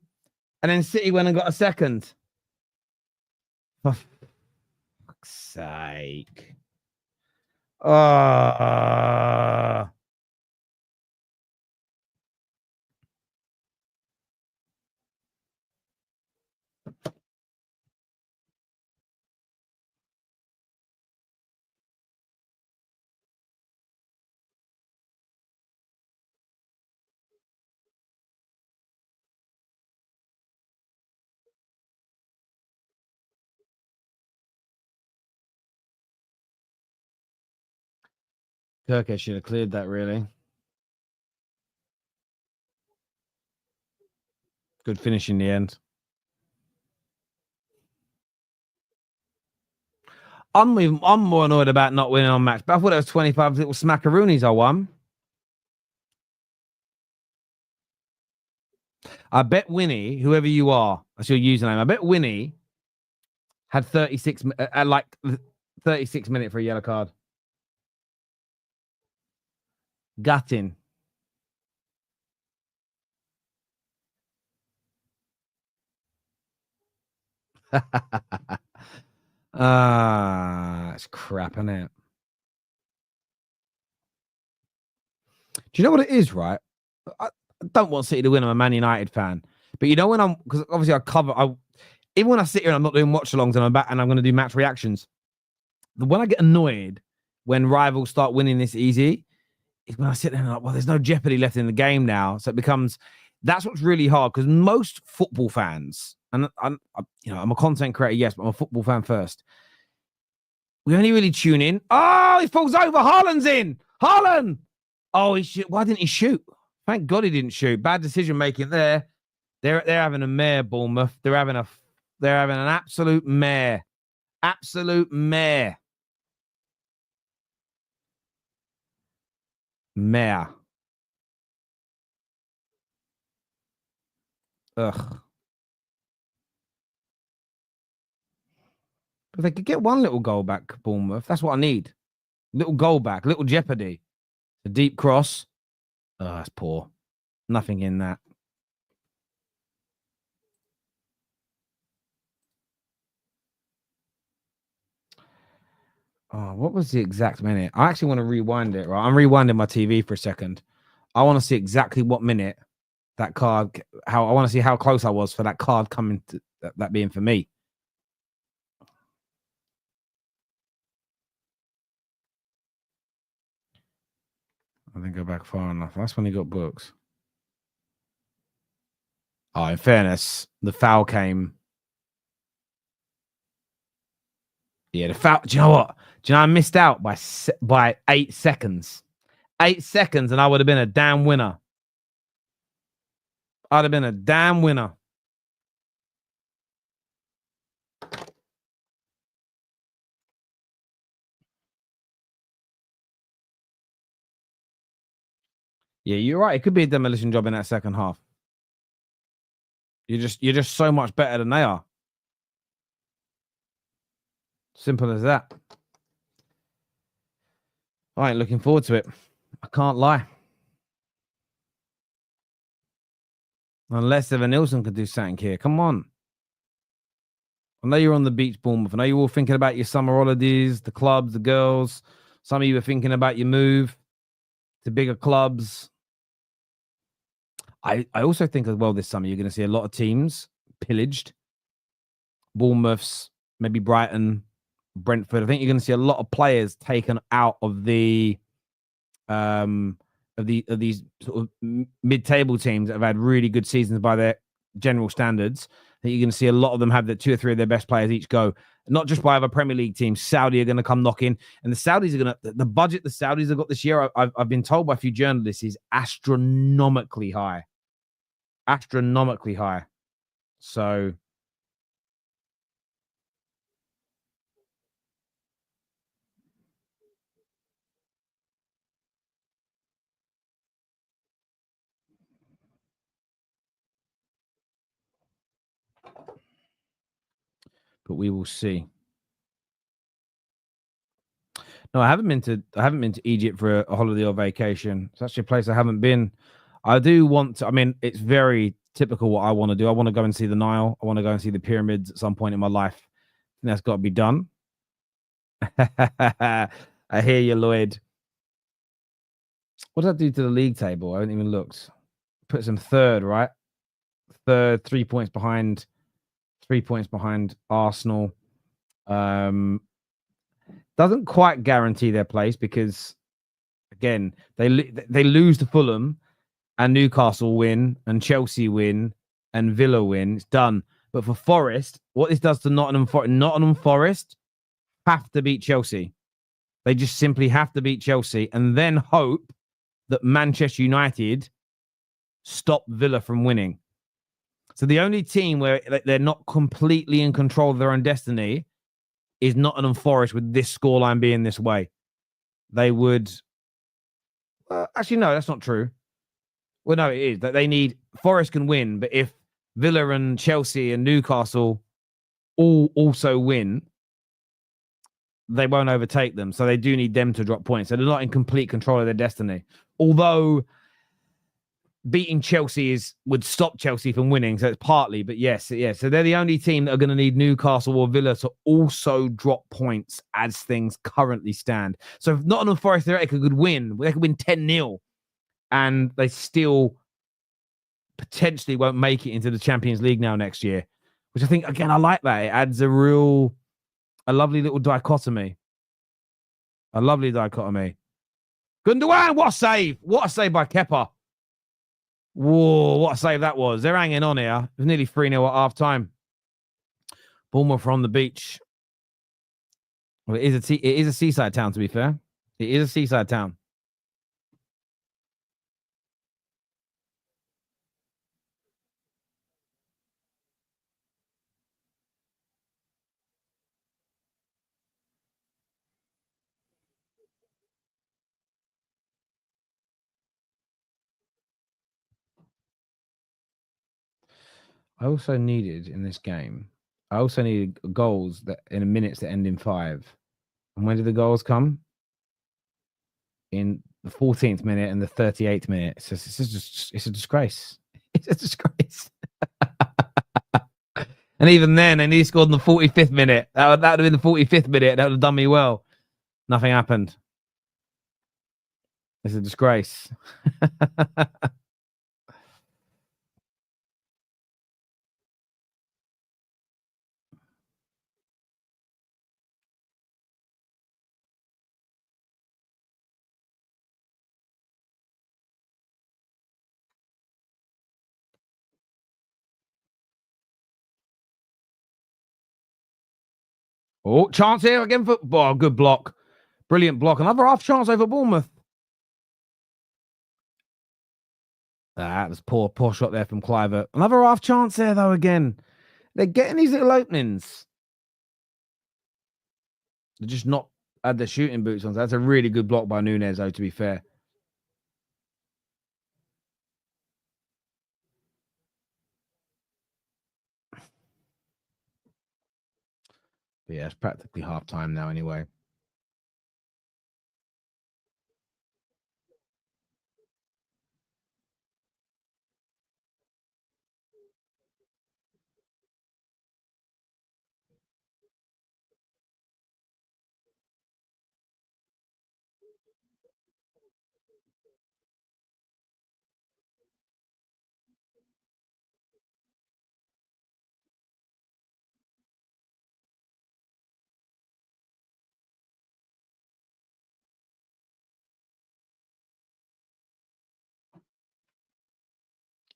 and then City went and got a second. For fuck's sake. Turkey should have cleared that, really. Good finish in the end. I'm more annoyed about not winning on match, but I thought it was 25 little smackaroonies I won. I bet Winnie, whoever you are, that's your username. I bet Winnie had 36, like 36 minutes for a yellow card. Gutting. It's crap, isn't it? Do you know what it is, right? I don't want City to win. I'm a Man United fan. But you know when because obviously even when I sit here and I'm not doing watch-alongs and I'm back and I'm going to do match reactions, when I get annoyed when rivals start winning this easy, is when I sit there and I'm like, well, there's no jeopardy left in the game now. So it becomes, that's what's really hard because most football fans, and I'm a content creator, yes, but I'm a football fan first. We only really tune in. Oh, he falls over. Haaland's in. Haaland. Oh, why didn't he shoot? Thank God he didn't shoot. Bad decision making there. They're having a mare, Bournemouth. They're having an absolute mare. Absolute mare. Mare. Ugh. But they could get one little goal back, Bournemouth. That's what I need. Little goal back, little jeopardy. A deep cross. Oh, that's poor. Nothing in that. Oh, what was the exact minute? I actually want to rewind it, right? I'm rewinding my TV for a second. I want to see exactly what minute that card, I want to see how close I was for that card coming to that being for me. I didn't go back far enough. That's when he got books. Oh, in fairness, the foul came. Yeah, the foul. Do you know what? I missed out by 8 seconds. 8 seconds and I would have been a damn winner. I'd have been a damn winner. Yeah, you're right. It could be a demolition job in that second half. You're just so much better than they are. Simple as that. I ain't looking forward to it. I can't lie. Unless Evan Nilsson could do something here. Come on. I know you're on the beach, Bournemouth. I know you're all thinking about your summer holidays, the clubs, the girls. Some of you are thinking about your move to bigger clubs. I also think as well this summer you're going to see a lot of teams pillaged. Bournemouth's, maybe Brighton, Brentford. I think you're going to see a lot of players taken out of these sort of mid-table teams that have had really good seasons by their general standards. I think you're going to see a lot of them have the 2 or 3 of their best players each go. Not just by other Premier League teams. Saudi are going to come knocking, and the Saudis are going to. The budget the Saudis have got this year, I've been told by a few journalists, is astronomically high. Astronomically high. So. But we will see. No, I haven't been to Egypt for a holiday or vacation. It's actually a place I haven't been. I do want to. I mean, it's very typical what I want to do. I want to go and see the Nile. I want to go and see the pyramids at some point in my life. And that's got to be done. I hear you, Lloyd. What did I do to the league table? I haven't even looked. Puts him third, right? Third, 3 points behind. 3 points behind Arsenal. Doesn't quite guarantee their place because, again, they lose to Fulham, and Newcastle win, and Chelsea win, and Villa win. It's done. But for Forest, what this does to Nottingham Forest have to beat Chelsea. They just simply have to beat Chelsea, and then hope that Manchester United stop Villa from winning. So the only team where they're not completely in control of their own destiny is Nottingham Forest with this scoreline being this way. They would... actually, no, that's not true. Well, no, it is. That they need... Forest can win, but if Villa and Chelsea and Newcastle all also win, they won't overtake them. So they do need them to drop points. So they're not in complete control of their destiny. Although beating Chelsea would stop Chelsea from winning. So it's partly, but yes. So they're the only team that are going to need Newcastle or Villa to also drop points as things currently stand. So if Nottingham Forest theoretically could win, they could win 10-0 and they still potentially won't make it into the Champions League now next year, which I think, again, I like that. It adds a lovely little dichotomy. A lovely dichotomy. Gundogan, what a save. What a save by Kepa. Whoa, what a save that was. They're hanging on here. It was nearly 3-0 at half time. Bournemouth are on the beach. Well, it is a seaside town, to be fair. It is a seaside town. I also needed in this game, goals that in minutes that end in 5. And when did the goals come? In the 14th minute and the 38th minute. It's a disgrace. It's a disgrace. And even then, and he scored in the 45th minute. That would have been the 45th minute. That would have done me well. Nothing happened. It's a disgrace. Oh, chance here again for good block. Brilliant block. Another half chance over Bournemouth. That's poor shot there from Clivert. Another half chance there, though, again. They're getting these little openings. They're just not had the shooting boots on. So that's a really good block by Nunez, though, to be fair. But yeah, it's practically half time now anyway.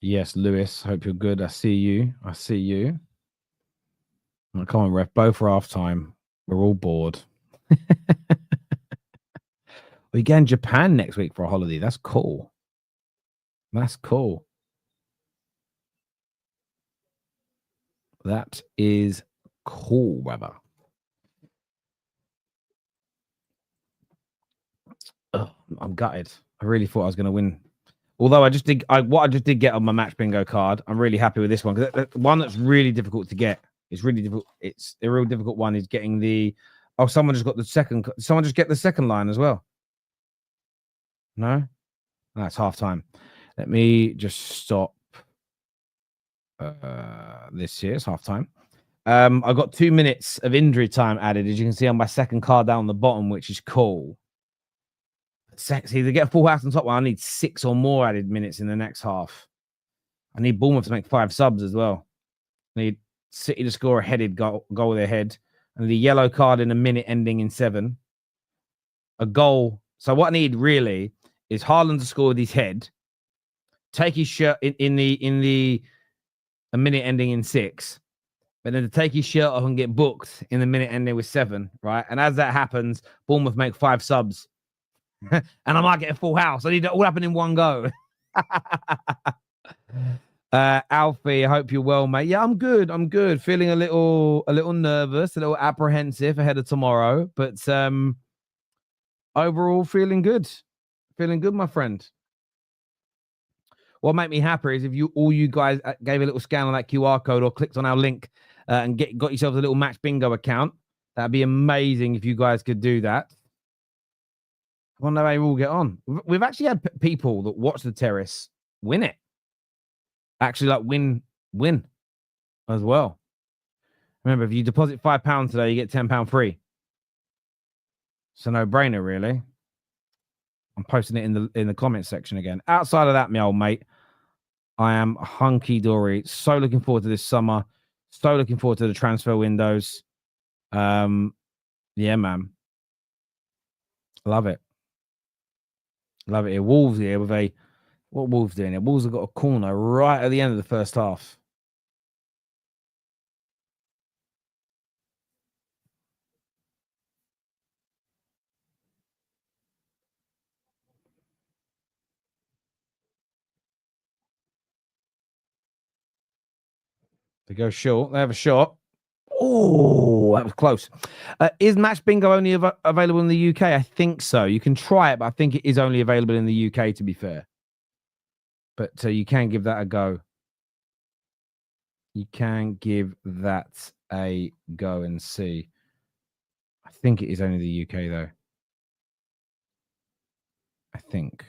Yes, Lewis. Hope you're good. I see you. I see you. Oh, come on, ref. Both for half time. We're all bored. We get in Japan next week for a holiday. That's cool. That's cool. That is cool, brother. Ugh, I'm gutted. I really thought I was going to win. Although I just did, what I just did get on my match bingo card. I'm really happy with this one because the one that's really difficult to get. It's really difficult. It's the real difficult one is getting the. Oh, someone just got the second. Someone just get the second line as well. No, that's half time. Let me just stop. This here is half time. I've got 2 minutes of injury time added, as you can see on my second card down the bottom, which is cool. See, to get a full house on top one, I need 6 or more added minutes in the next half. I need Bournemouth to make 5 subs as well. I need City to score a headed goal with their head. And the yellow card in a minute ending in 7. A goal. So what I need really is Haaland to score with his head, take his shirt in the a minute ending in 6, but then to take his shirt off and get booked in the minute ending with 7, right? And as that happens, Bournemouth make 5 subs. And I might get a full house. I need it all happen in one go. Alfie, I hope you're well, mate. Yeah, I'm good. I'm good. Feeling a little nervous, a little apprehensive ahead of tomorrow, but overall feeling good. Feeling good, my friend. What made me happy is if all you guys gave a little scan on that QR code or clicked on our link and got yourselves a little match bingo account. That'd be amazing if you guys could do that. I wonder how they all get on. We've actually had people that watch the terrace win it. Actually, like win as well. Remember, if you deposit £5 today, you get £10 free. It's a no-brainer, really. I'm posting it in the comments section again. Outside of that, my old mate, I am hunky-dory. So looking forward to this summer. So looking forward to the transfer windows. Yeah, man. Love it. Love it here. Wolves here with a... What Wolves doing here? Wolves have got a corner right at the end of the first half. They go short. They have a shot. Oh, that was close. Is Match Bingo only available in the UK? I think so. You can try it, but I think it is only available in the UK, to be fair. But you can give that a go. You can give that a go and see. I think it is only the UK, though. I think.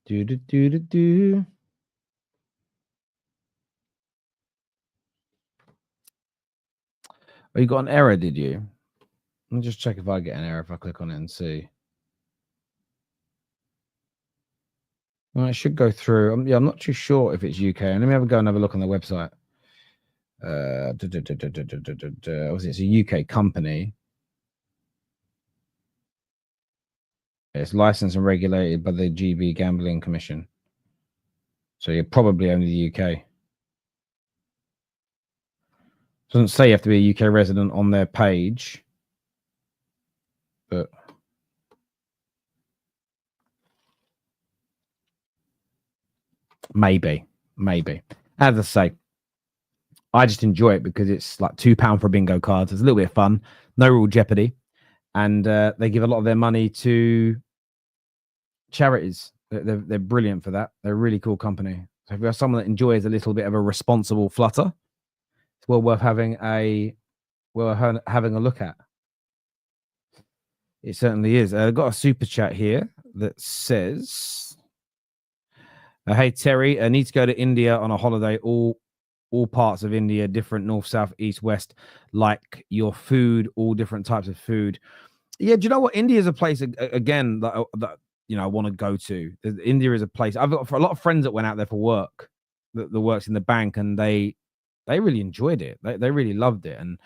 Do. Oh, you got an error, did you? Let me just check if I get an error if I click on it and see. Well, it should go through. Yeah, I'm not too sure if it's UK. Let me have a go and have a look on the website. It's a UK company. It's licensed and regulated by the GB Gambling Commission. So you're probably only the UK. Doesn't say you have to be a UK resident on their page, but maybe. As I say, I just enjoy it because it's like £2 for bingo cards. It's a little bit of fun, no real jeopardy, and they give a lot of their money to charities. They're brilliant for that. They're a really cool company. So if you're someone that enjoys a little bit of a responsible flutter, it's well worth having a look at. It certainly is. I've got a super chat here that says, "Hey Terry, I need to go to India on a holiday. All parts of India, different north, south, east, west. Like your food, all different types of food. Yeah, do you know what? India is a place again that I want to go to. India is a place. I've got for a lot of friends that went out there for work, that works in the bank, and they really enjoyed it. They really loved it. And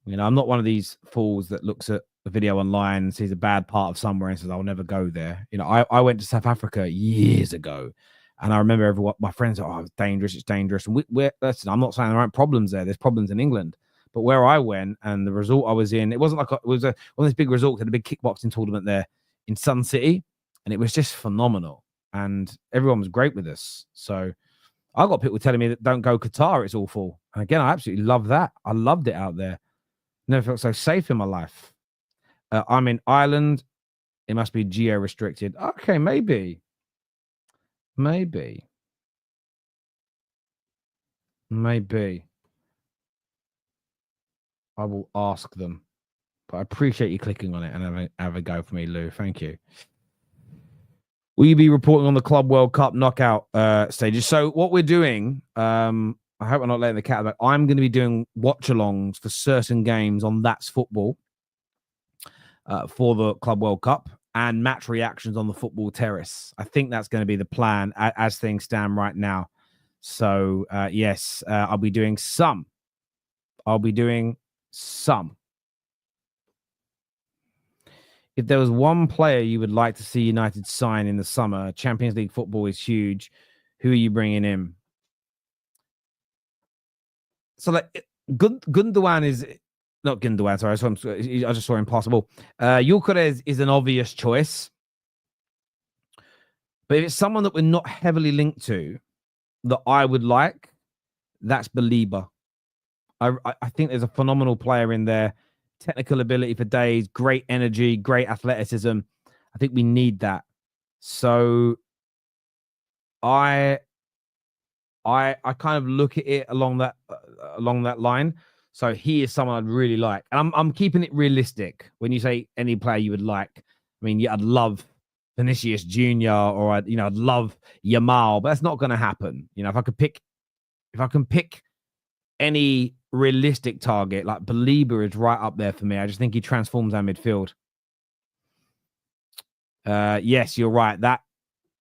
I'm not one of these fools that looks at a video online and sees a bad part of somewhere and says I'll never go there. I went to South Africa years ago, and I remember my friends are, it's dangerous. And listen, I'm not saying there aren't problems there. There's problems in England. But where I went and the resort I was in, it wasn't like it was one of those big resorts, had a big kickboxing tournament there in Sun City, and it was just phenomenal. And everyone was great with us. So I got people telling me that don't go Qatar, it's awful. And again, I absolutely love that. I loved it out there. Never felt so safe in my life. I'm in Ireland. It must be geo restricted. Okay, maybe. I will ask them. But I appreciate you clicking on it and have a go for me, Lou. Thank you. Will you be reporting on the Club World Cup knockout stages? So what we're doing, I hope I'm not letting the cat out. I'm going to be doing watchalongs for certain games on That's Football for the Club World Cup, and match reactions on the Football Terrace. I think that's going to be the plan as things stand right now. So, yes, I'll be doing some. If there was one player you would like to see United sign in the summer, Champions League football is huge. Who are you bringing in? So, like, Gundogan is not Gundogan. Sorry, I just saw Impossible. Gyökeres is an obvious choice, but if it's someone that we're not heavily linked to, that I would like, that's Belieber. I think there's a phenomenal player in there. Technical ability for days, great energy, great athleticism. I think we need that. So I kind of look at it along that line. So he is someone I'd really like. And I'm keeping it realistic. When you say any player you would like, I mean, yeah, I'd love Vinicius Jr. or I'd love Yamal, but that's not going to happen. If I can pick any realistic target, like Belieber is right up there for me. I just think he transforms our midfield. Yes, you're right. That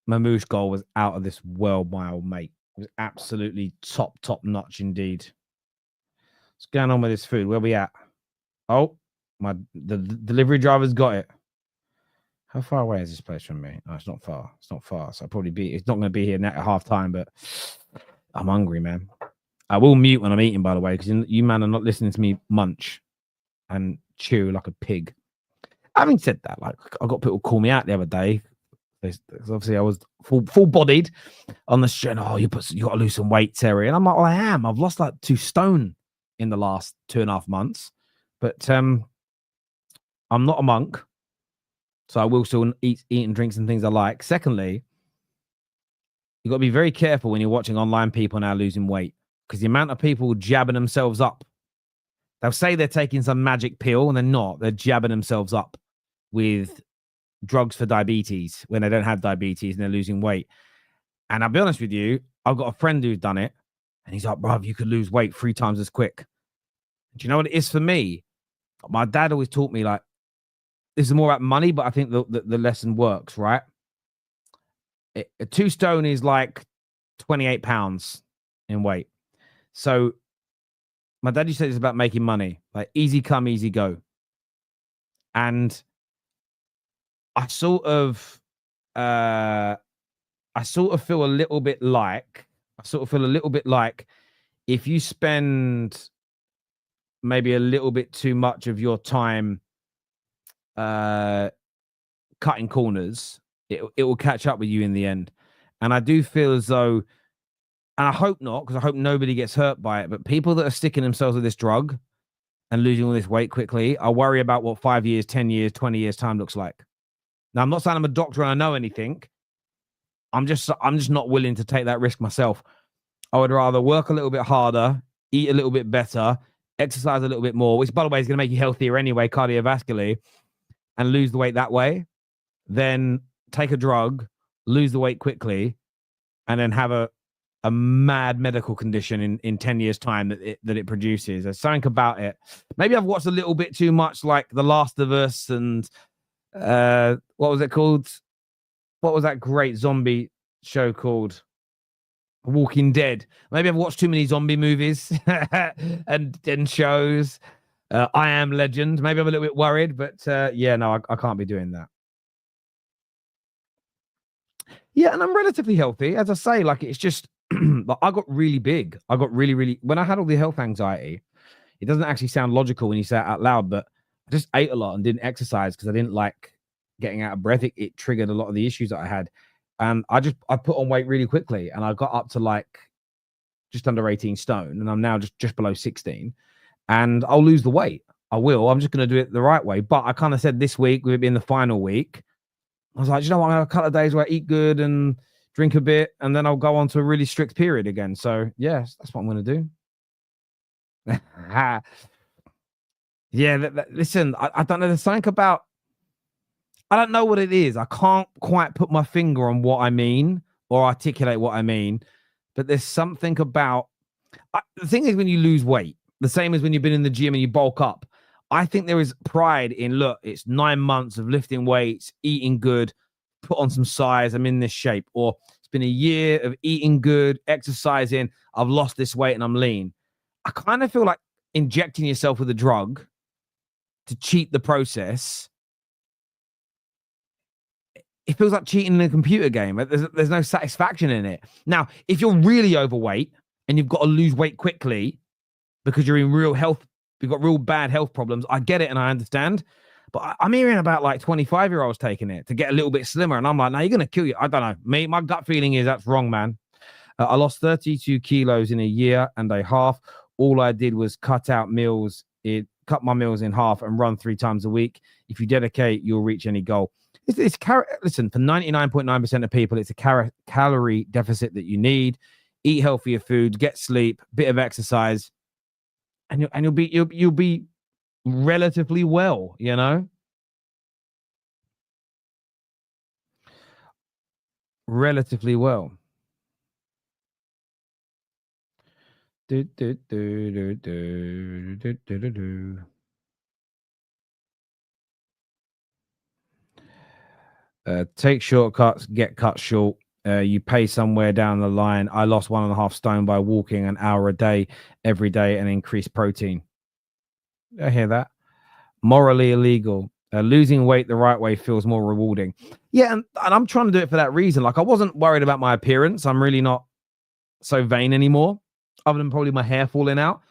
Mamouche goal was out of this world, my old mate. It was absolutely top notch indeed. What's going on with this food? Where we at? Oh, the delivery driver's got it. How far away is this place from me? Oh, it's not far. So I'll probably it's not going to be here at half time, but I'm hungry, man. I will mute when I'm eating, by the way, because you man are not listening to me munch and chew like a pig. Having said that, like, I got people call me out the other day. Obviously, I was full bodied on the street. Oh, you got to lose some weight, Terry. And I'm like, well, I am. I've lost like 2 stone in the last 2.5 months. But I'm not a monk, so I will still eat and drinks and things I like. Secondly, you've got to be very careful when you're watching online people now losing weight, because the amount of people jabbing themselves up. They'll say they're taking some magic pill, and they're not. They're jabbing themselves up with drugs for diabetes when they don't have diabetes and they're losing weight. And I'll be honest with you, I've got a friend who's done it, and he's like, bruv, you could lose weight 3 times as quick. Do you know what it is for me? My dad always taught me, like, this is more about money, but I think the lesson works, right? 2 stone is like 28 pounds in weight. So my dad used to say it's about making money, like easy come, easy go. And I sort of feel a little bit like if you spend maybe a little bit too much of your time cutting corners, it will catch up with you in the end. And I do feel as though, and I hope not, because I hope nobody gets hurt by it, but people that are sticking themselves with this drug and losing all this weight quickly, I worry about what 5 years, 10 years, 20 years time looks like. Now, I'm not saying I'm a doctor and I know anything. I'm just not willing to take that risk myself. I would rather work a little bit harder, eat a little bit better, exercise a little bit more, which, by the way, is going to make you healthier anyway, cardiovascularly, and lose the weight that way, than take a drug, lose the weight quickly, and then have a mad medical condition in 10 years' time that it produces. There's something about it. Maybe I've watched a little bit too much, like The Last of Us and what was it called? What was that great zombie show called? Walking Dead. Maybe I've watched too many zombie movies and shows. I Am Legend. Maybe I'm a little bit worried, but yeah, no, I can't be doing that. Yeah, and I'm relatively healthy. As I say, like, it's just like, I got really big. I got really, when I had all the health anxiety, it doesn't actually sound logical when you say it out loud, but I just ate a lot and didn't exercise because I didn't like getting out of breath. It triggered a lot of the issues that I had. And I put on weight really quickly, and I got up to like just under 18 stone, and I'm now just below 16. And I'll lose the weight. I will. I'm just going to do it the right way. But I kind of said this week, with it being the final week, I was like, you know what? I'm going to have a couple of days where I eat good and drink a bit, and then I'll go on to a really strict period again. So, yes, that's what I'm going to do. Yeah, listen, I don't know. There's something about, I don't know what it is. I can't quite put my finger on what I mean or articulate what I mean, but there's something about, the thing is, when you lose weight, the same as when you've been in the gym and you bulk up, I think there is pride in, look, it's 9 months of lifting weights, eating good, put on some size, I'm in this shape. Or it's been a year of eating good, exercising, I've lost this weight and I'm lean. I kind of feel like injecting yourself with a drug to cheat the process, it feels like cheating in a computer game. There's no satisfaction in it. Now, if you're really overweight and you've got to lose weight quickly because you're in real health, you've got real bad health problems, I get it and I understand. But I'm hearing about like 25-year-olds taking it to get a little bit slimmer. And I'm like, no, you're going to kill you. I don't know. My gut feeling is that's wrong, man. I lost 32 kilos in a year and a half. All I did was cut my meals in half and run 3 times a week. If you dedicate, you'll reach any goal. Listen, for 99.9% of people, it's a calorie deficit that you need. Eat healthier food, get sleep, bit of exercise, and you'll be relatively well, you know? Relatively well. Do, do, do, do, do, do, do, do, do. Take shortcuts, get cut short. You pay somewhere down the line. I lost 1.5 stone by walking an hour a day, every day, and increased protein. I hear that. Morally illegal. Losing weight the right way feels more rewarding. Yeah, and I'm trying to do it for that reason. Like, I wasn't worried about my appearance. I'm really not so vain anymore, other than probably my hair falling out.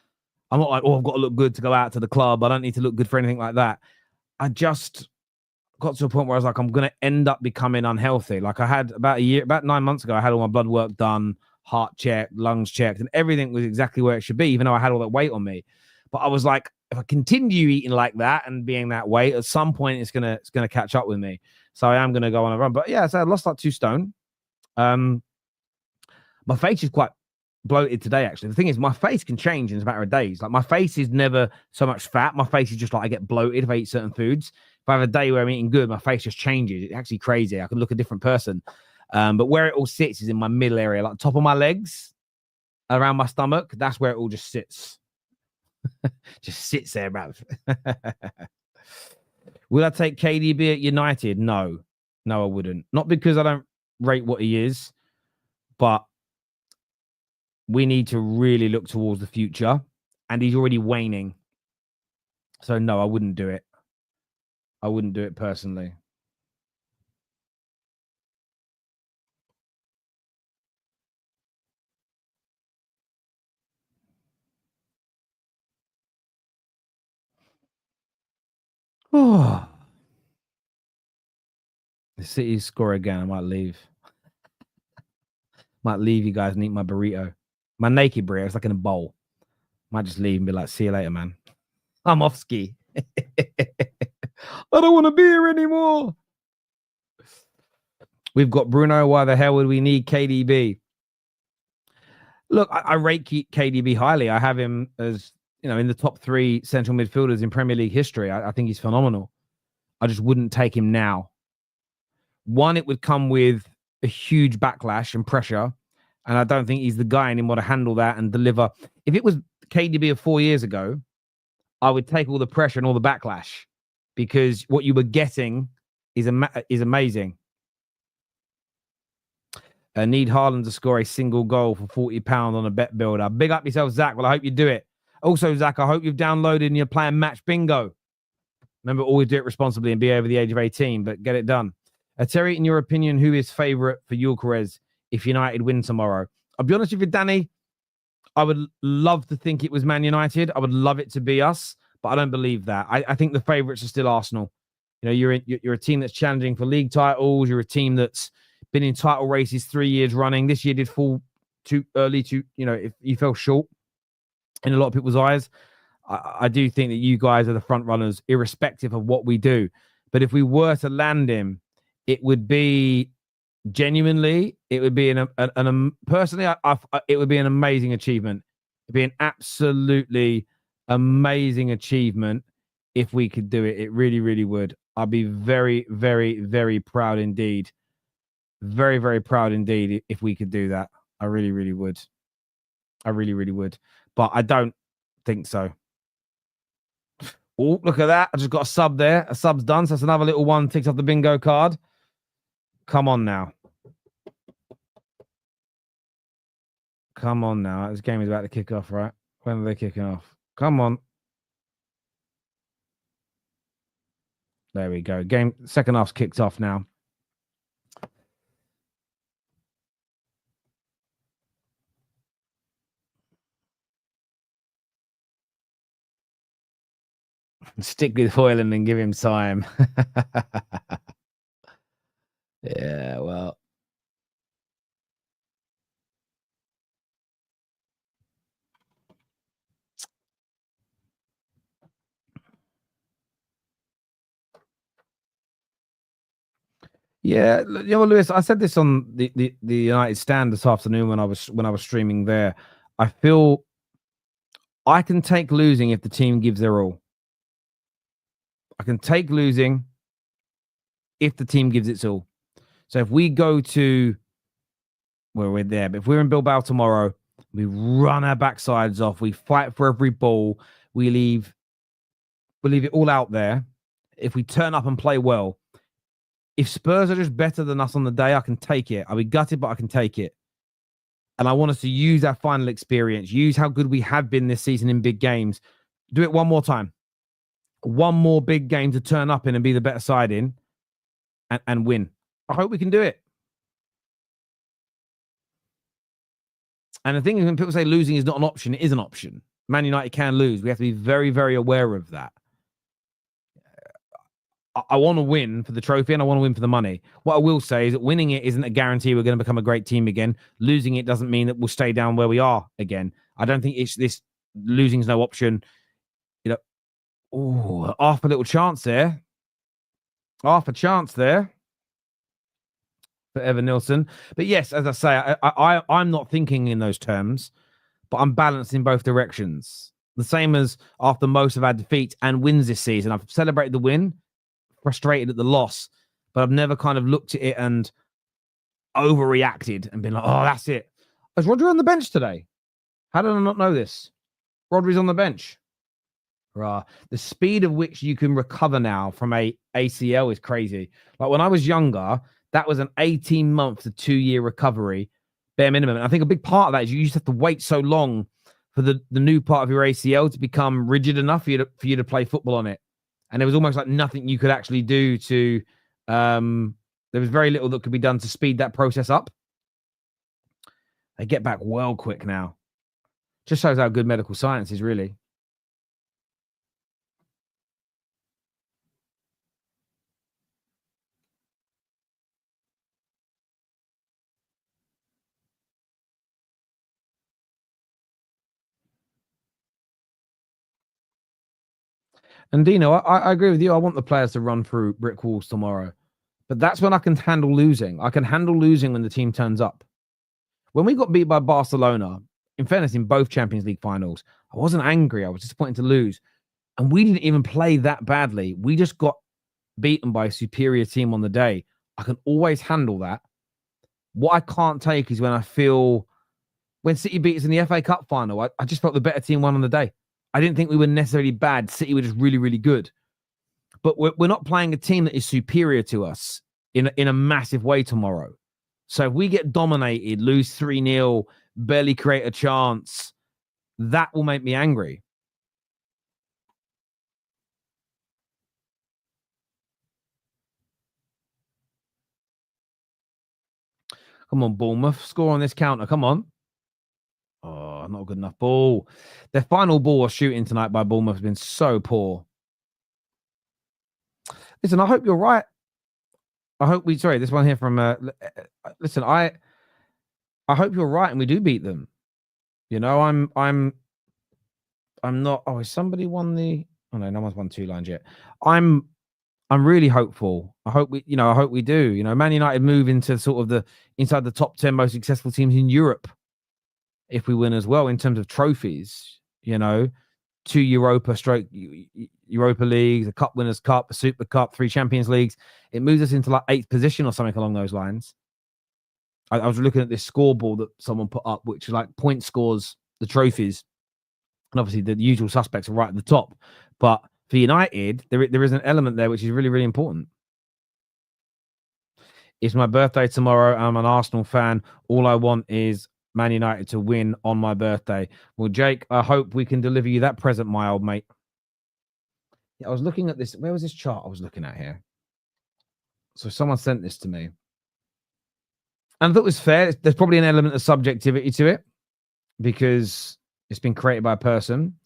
I'm not like, oh, I've got to look good to go out to the club. I don't need to look good for anything like that. I just got to a point where I was like, I'm going to end up becoming unhealthy. Like, I had about 9 months ago, I had all my blood work done, heart checked, lungs checked, and everything was exactly where it should be, even though I had all that weight on me. But I was like, if I continue eating like that and being that way, at some point it's gonna catch up with me. So I am gonna go on a run. But yeah, so I lost like 2 stone. My face is quite bloated today, actually. The thing is, my face can change in a matter of days. Like, my face is never so much fat. My face is just like, I get bloated if I eat certain foods. If I have a day where I'm eating good, my face just changes. It's actually crazy. I can look a different person. But where it all sits is in my middle area, like top of my legs, around my stomach. That's where it all just sits. Just sits there, bruv. Will I take KDB at United? No, I wouldn't. Not because I don't rate what he is, but we need to really look towards the future, and he's already waning. So no, I wouldn't do it. I wouldn't do it personally. Oh, the City score again. I might leave. Might leave you guys and eat my burrito. My naked burrito. It's like in a bowl. Might just leave and be like, see you later, man. I'm off ski. I don't want to be here anymore. We've got Bruno. Why the hell would we need KDB? Look, I rate KDB highly. I have him as, in the top 3 central midfielders in Premier League history. I think he's phenomenal. I just wouldn't take him now. One, it would come with a huge backlash and pressure. And I don't think he's the guy anymore to handle that and deliver. If it was KDB of 4 years ago, I would take all the pressure and all the backlash because what you were getting is amazing. Need Haaland to score a single goal for £40 on a bet builder. Big up yourself, Zach. Well, I hope you do it. Also, Zach, I hope you've downloaded and you're playing Match Bingo. Remember, always do it responsibly and be over the age of 18, but get it done. Terry, in your opinion, who is favourite for Gyökeres if United win tomorrow? I'll be honest with you, Danny. I would love to think it was Man United. I would love it to be us, but I don't believe that. I think the favourites are still Arsenal. You're a team that's challenging for league titles. You're a team that's been in title races 3 years running. This year did fall too early if you fell short in a lot of people's eyes. I do think that you guys are the front runners, irrespective of what we do. But if we were to land him, it would be genuinely, it would be personally, it would be an amazing achievement. It'd be an absolutely amazing achievement if we could do it. It really, really would. I'd be very, very, very proud indeed. Very, very proud indeed if we could do that. I really, really would. I really, really would. But I don't think so. Oh, look at that. I just got a sub there. A sub's done. So that's another little one ticked off the bingo card. Come on now. Come on now. This game is about to kick off, right? When are they kicking off? Come on. There we go. Game second half's kicked off now. Stick with Haaland and give him time. Yeah, well. Yeah, Lewis, I said this on the United Stand this afternoon when I was streaming there. I feel I can take losing if the team gives their all. I can take losing if the team gives its all. So if we go to we're there, but if we're in Bilbao tomorrow, we run our backsides off, we fight for every ball, we leave it all out there. If we turn up and play well, if Spurs are just better than us on the day, I can take it. I'll be gutted, but I can take it. And I want us to use our final experience, use how good we have been this season in big games. Do it one more time. One more big game to turn up in and be the better side in and win. I hope we can do it. And the thing is, when people say losing is not an option, it is an option. Man United can lose. We have to be very, very aware of that. I want to win for the trophy and I want to win for the money. What I will say is that winning it isn't a guarantee we're going to become a great team again. Losing it doesn't mean that we'll stay down where we are again. I don't think it's this losing is no option. Half a little chance there. Half a chance there for Evan Nilsson. But yes, as I say, I'm not thinking in those terms, but I'm balanced in both directions. The same as after most of our defeats and wins this season. I've celebrated the win, frustrated at the loss, but I've never kind of looked at it and overreacted and been like, oh, that's it. Is Rodri on the bench today? How did I not know this? Rodri's on the bench. The speed of which you can recover now from a ACL is crazy. Like when I was younger, that was an 18-month to 2-year recovery, bare minimum. And I think a big part of that is you used to have to wait so long for the new part of your ACL to become rigid enough for you to play football on it. And there was almost like nothing you could actually do to, there was very little that could be done to speed that process up. They get back well quick now. Just shows how good medical science is, really. And Dino, I agree with you. I want the players to run through brick walls tomorrow. But that's when I can handle losing. I can handle losing when the team turns up. When we got beat by Barcelona, in fairness, in both Champions League finals, I wasn't angry. I was disappointed to lose. And we didn't even play that badly. We just got beaten by a superior team on the day. I can always handle that. What I can't take is when City beat us in the FA Cup final, I just felt the better team won on the day. I didn't think we were necessarily bad. City were just really, really good. But we're not playing a team that is superior to us in a massive way tomorrow. So if we get dominated, lose 3-0, barely create a chance, that will make me angry. Come on, Bournemouth. Score on this counter. Come on. Oh, not a good enough ball. Their final ball shooting tonight by Bournemouth has been so poor. Listen, I hope you're right. This one here from, listen, I hope you're right and we do beat them. You know, I'm not, is somebody won no one's won 2 lines yet. I'm really hopeful. I hope we do. You know, Man United move into sort of inside the top 10 most successful teams in Europe if we win as well in terms of trophies. You know, 2 Europa Leagues, a Cup Winners' Cup, a Super Cup, 3 Champions Leagues. It moves us into like 8th position or something along those lines. I was looking at this scoreboard that someone put up, which is like point scores, the trophies, and obviously the usual suspects are right at the top. But for United, there is an element there which is really, really important. It's my birthday tomorrow. I'm an Arsenal fan. All I want is Man United to win on my birthday. Well, Jake, I hope we can deliver you that present, my old mate. Yeah, I was looking at this. Where was this chart I was looking at here? So someone sent this to me. And I thought it was fair. There's probably an element of subjectivity to it because it's been created by a person.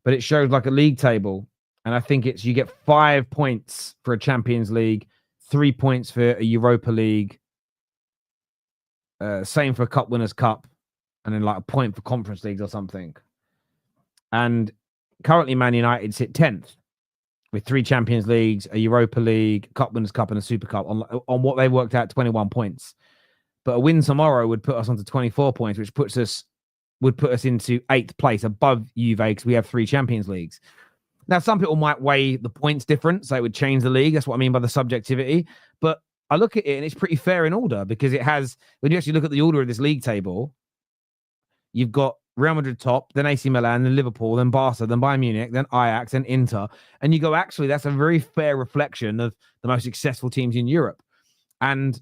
But it shows like a league table. And I think you get 5 points for a Champions League, 3 points for a Europa League, same for a Cup Winners' Cup, and then like a point for Conference Leagues or something. And currently Man United sit 10th with 3 Champions Leagues, a Europa League, Cup Winners' Cup, and a Super Cup on what they worked out 21 points. But a win tomorrow would put us onto 24 points, which would put us into 8th place above Juve because we have 3 Champions Leagues. Now, some people might weigh the points difference, so it would change the league. That's what I mean by the subjectivity. But I look at it and it's pretty fair in order because it has, when you actually look at the order of this league table, you've got Real Madrid top, then AC Milan, then Liverpool, then Barca, then Bayern Munich, then Ajax, then Inter. And you go, actually, that's a very fair reflection of the most successful teams in Europe. And,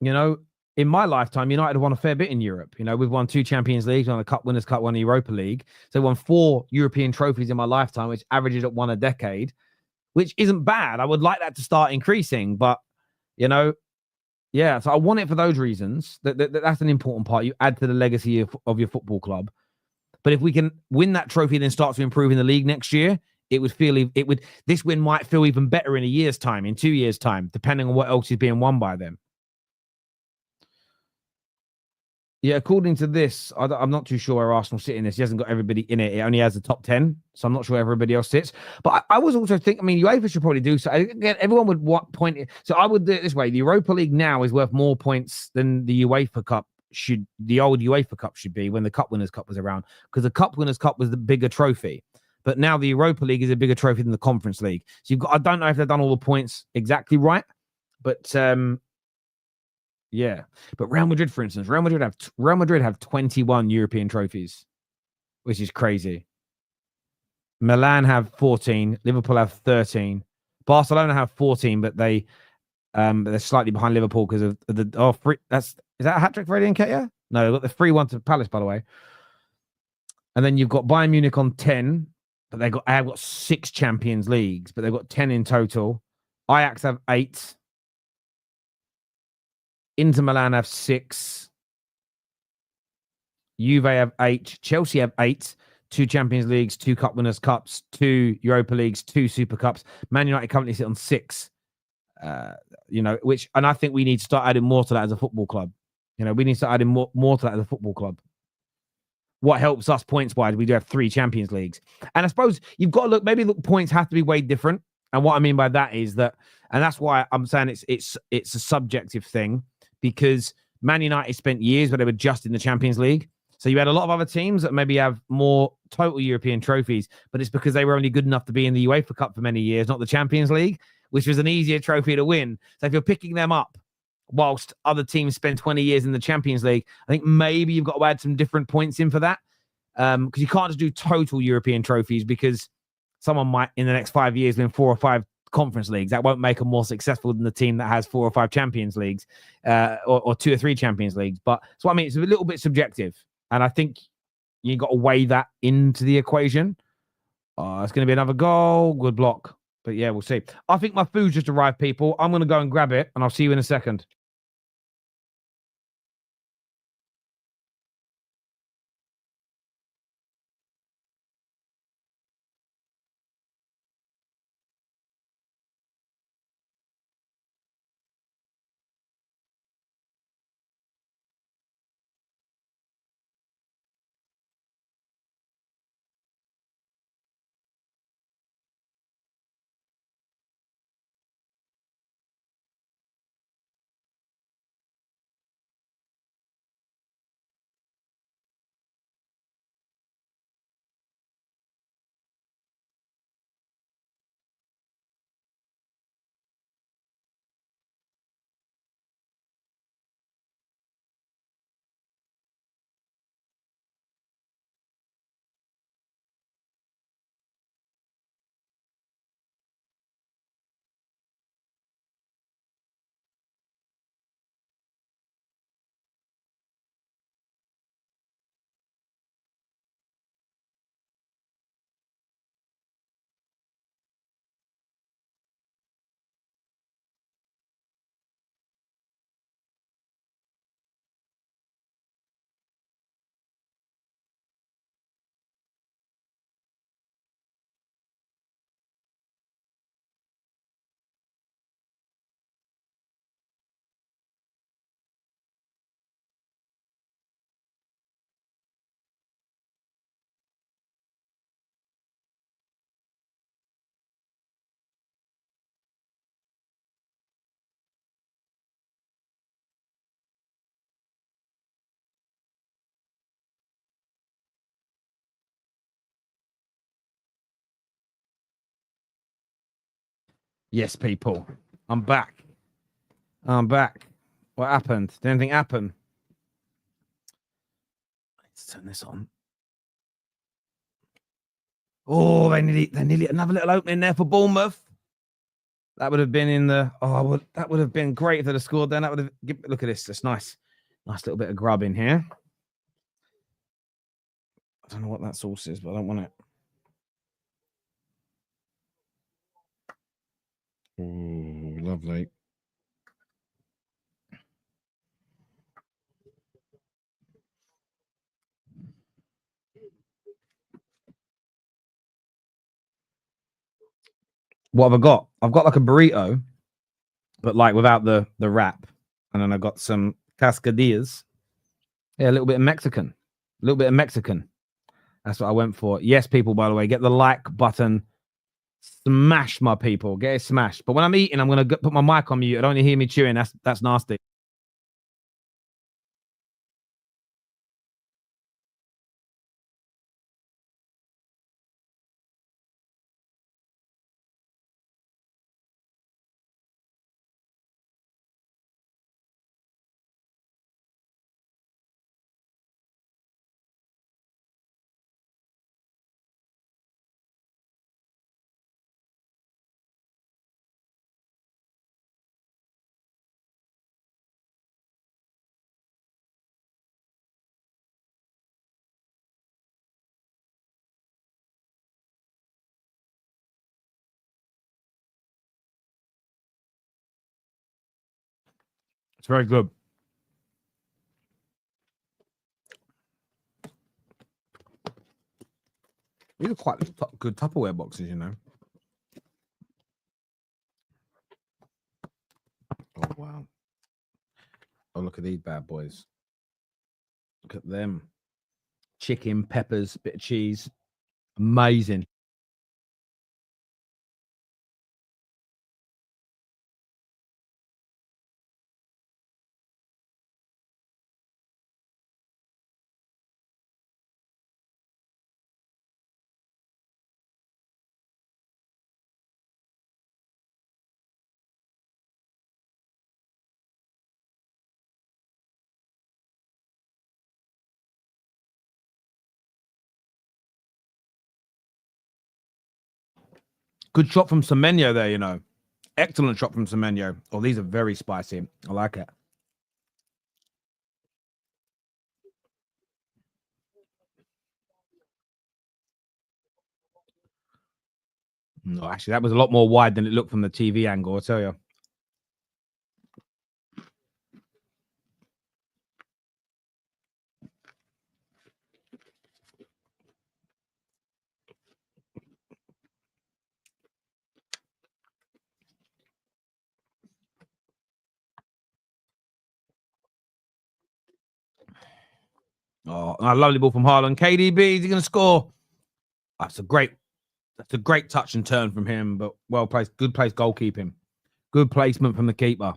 you know, in my lifetime, United have won a fair bit in Europe. You know, we've won 2 Champions Leagues, won a Cup Winners' Cup, won a Europa League. So won 4 European trophies in my lifetime, which averages at 1 a decade, which isn't bad. I would like that to start increasing, but, you know, yeah. So I want it for those reasons. That's an important part. You add to the legacy of your football club. But if we can win that trophy and then start to improve in the league next year, this win might feel even better in a year's time, in 2 years' time, depending on what else is being won by them. Yeah, according to this, I'm not too sure where Arsenal sit in this. He hasn't got everybody in it. It only has the top 10, so I'm not sure where everybody else sits. But I was also thinking, UEFA should probably do so. Again, everyone would point. So I would do it this way. The Europa League now is worth more points than the UEFA Cup the old UEFA Cup should be when the Cup Winners' Cup was around, because the Cup Winners' Cup was the bigger trophy. But now the Europa League is a bigger trophy than the Conference League. So I don't know if they've done all the points exactly right, but yeah. But Real Madrid, for instance, Real Madrid have 21 European trophies, which is crazy. Milan have 14, Liverpool have 13, Barcelona have 14, but they're slightly behind Liverpool because of the is that a hat trick for Eddie Nketiah? No, they've got the 3-1 to Palace, by the way. And then you've got Bayern Munich on 10, but they have got 6 Champions Leagues, but they've got 10 in total. Ajax have 8. Inter Milan have 6. Juve have 8. Chelsea have 8. 2 Champions Leagues, 2 Cup Winners' Cups, 2 Europa Leagues, 2 Super Cups. Man United currently sit on 6. And I think we need to start adding more to that as a football club. We need to start adding more to that as a football club. what helps us points wise, we do have 3 Champions Leagues. And I suppose you've got to look, maybe look, points have to be weighed different. And what I mean by that is that, and that's why I'm saying it's a subjective thing, because Man United spent years where they were just in the Champions League. So you had a lot of other teams that maybe have more total European trophies, but it's because they were only good enough to be in the UEFA Cup for many years, not the Champions League, which was an easier trophy to win. So if you're picking them up whilst other teams spend 20 years in the Champions League, I think maybe you've got to add some different points in for that. Because you can't just do total European trophies, because someone might in the next 5 years win 4 or 5 Conference Leagues. That won't make them more successful than the team that has 4 or 5 Champions Leagues, or 2 or 3 Champions Leagues. But so I mean, it's a little bit subjective, and I think you got to weigh that into the equation. It's going to be another goal. Good block. But yeah, we'll see. I think my food's just arrived, people. I'm going to go and grab it, and I'll see you in a second. Yes, people. I'm back. I'm back. What happened? Did anything happen? Let's turn this on. Oh, they nearly another little opening there for Bournemouth. That would have been in the that would have been great if they'd have scored then. That would have look at this. It's nice. Nice little bit of grub in here. I don't know what that sauce is, but I don't want it. Oh, lovely. What have I got? I've got like a burrito, but like without the wrap. And then I've got some cascadillas. Yeah, a little bit of Mexican. A little bit of Mexican. That's what I went for. Yes, people, by the way, get the like button. Smash, my people. Get it smashed. But when I'm eating, I'm going to put my mic on mute. I don't want to hear me chewing. That's nasty. It's very good. These are quite good Tupperware boxes, you know. Oh, wow. Oh, look at these bad boys. Look at them. chicken, peppers, bit of cheese. Amazing. Good shot from Semenyo there, you know. Excellent shot from Semenyo. Oh, these are very spicy. I like it. No, actually, that was a lot more wide than it looked from the TV angle, I'll tell you. Oh, a lovely ball from Haaland. KDB, is he going to score? That's a great touch and turn from him, but well placed. Good place goalkeeping. Good placement from the keeper.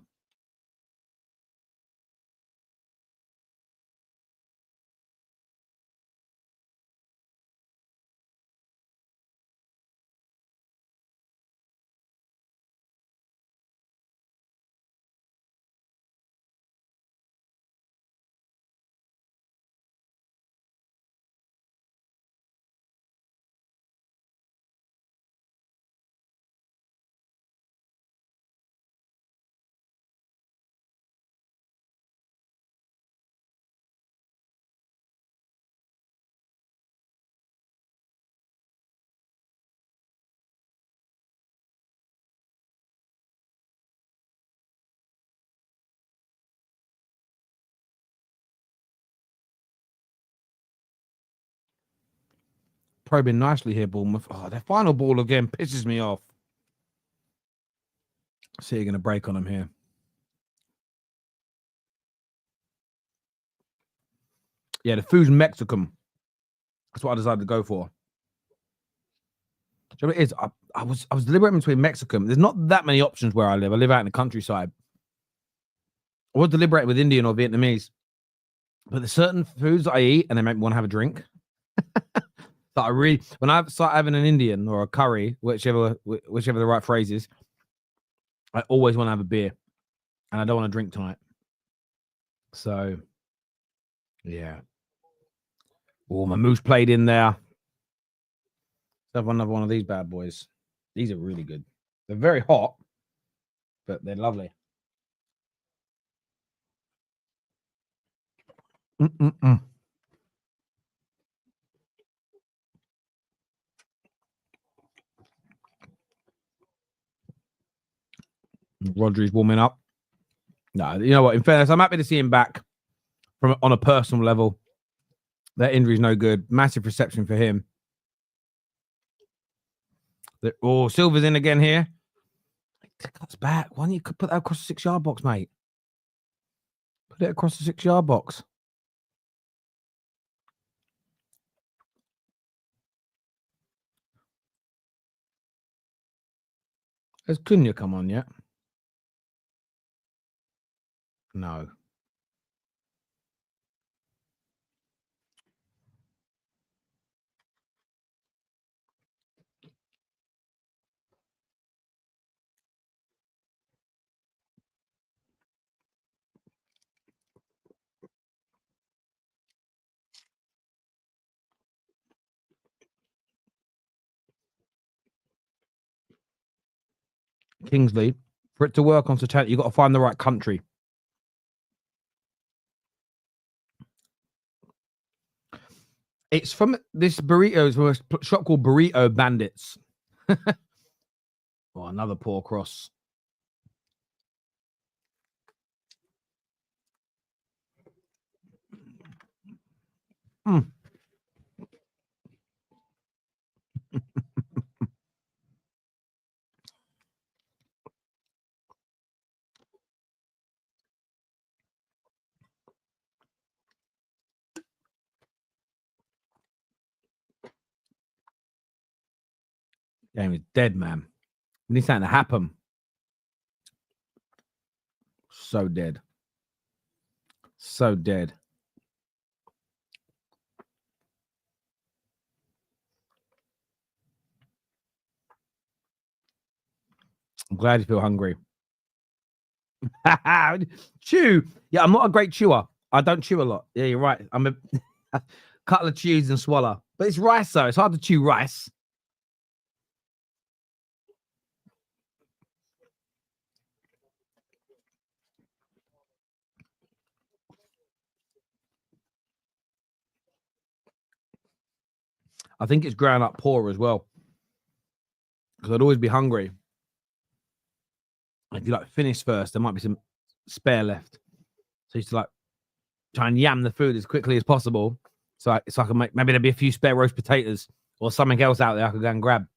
Probing nicely here, Bournemouth. Oh, their final ball again pisses me off. See, you're going to break on them here. Yeah, the food's Mexican. That's what I decided to go for. Do you know what it is? I was deliberating between Mexican. There's not that many options where I live. I live out in the countryside. I was deliberating with Indian or Vietnamese. But there's certain foods that I eat and they make me want to have a drink. That I really, when I start having an Indian or a curry, whichever the right phrase is, I always want to have a beer, and I don't want to drink tonight. So, yeah. Oh, my moose played in there. Let's have another one of these bad boys. These are really good. They're very hot, but they're lovely. Mm-mm-mm. Rodri's warming up. No, you know what? In fairness, I'm happy to see him back from on a personal level. That injury's no good. Massive reception for him. Oh, Silver's in again here. Cuts back. Why don't you put that across the 6-yard box, mate? Put it across the 6-yard box. Has Cunha come on yet? No. Kingsley, for it to work on Satanic, you've got to find the right country. It's from this burritos from a shop called Burrito Bandits. Oh, another poor cross. Mm. Game is dead, man. We need something to happen. So dead. So dead. I'm glad you feel hungry. Chew. Yeah, I'm not a great chewer. I don't chew a lot. Yeah, you're right. I'm a couple of chews and swallow. But it's rice, though. It's hard to chew rice. I think it's ground up poor as well. Because I'd always be hungry. If you like finish first, there might be some spare left. So you used to like try and yam the food as quickly as possible. So I can make, maybe there'd be a few spare roast potatoes or something else out there I could go and grab.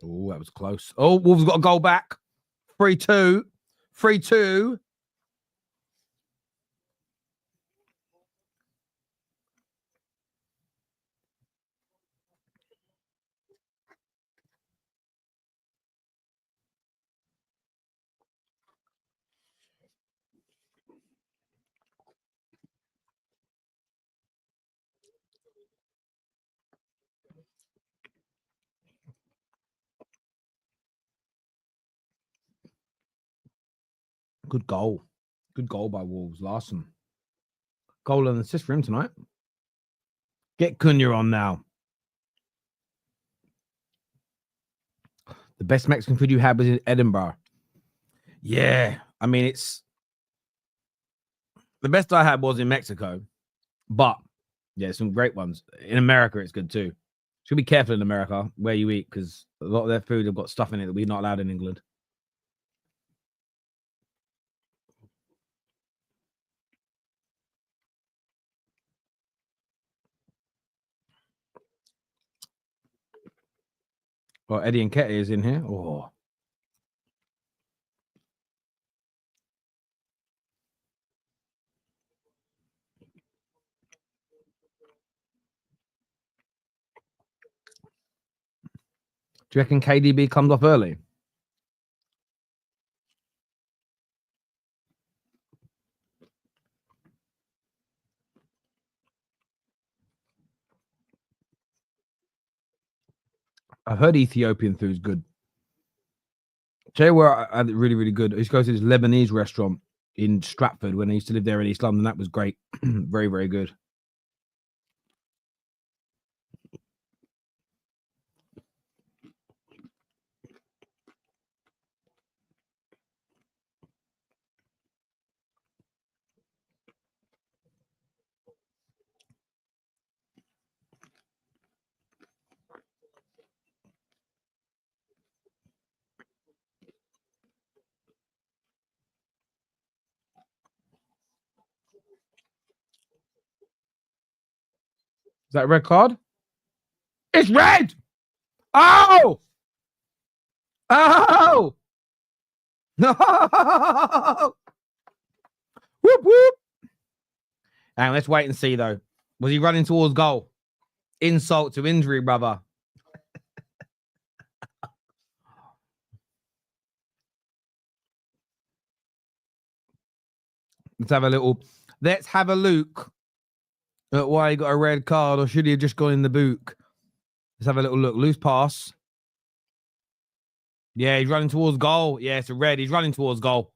Oh, that was close. Oh, Wolves got a goal back. 3-2. 3-2. Good goal. Good goal by Wolves. Larson. Goal and assist for him tonight. Get Cunha on now. The best Mexican food you had was in Edinburgh. Yeah. I mean, it's the best I had was in Mexico. But yeah, some great ones. In America, it's good too. Should be careful in America where you eat because a lot of their food have got stuff in it that we're not allowed in England. Well, Eddie and Ketty is in here. Oh. Do you reckon KDB comes off early? I've heard Ethiopian food's good. Tell you where I had it really, really good. I used to go to this Lebanese restaurant in Stratford when I used to live there in East London. That was great. Very, very good. Is that a red card? It's red! Oh! Oh! No! Whoop, whoop. And let's wait and see, though. Was he running towards goal? Insult to injury, brother. Let's have a look at why he got a red card, or should he have just gone in the book? Let's have a little look. Loose pass. Yeah, he's running towards goal. Yeah, it's a red. He's running towards goal.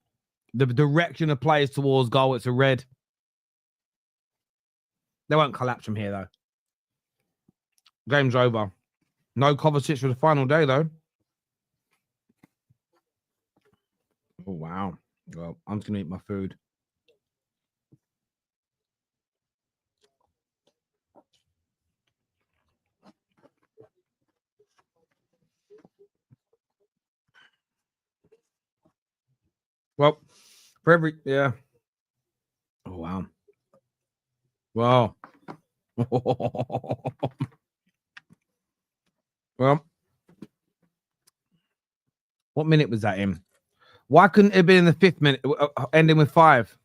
The direction of play is towards goal. It's a red. They won't collapse from here, though. Game's over. No Kovacic for the final day, though. Oh, wow. Well, I'm just going to eat my food. Well, for every... Yeah. Oh, wow. Wow. Well, What minute was that in? Why couldn't it be in the 5th minute, ending with 5?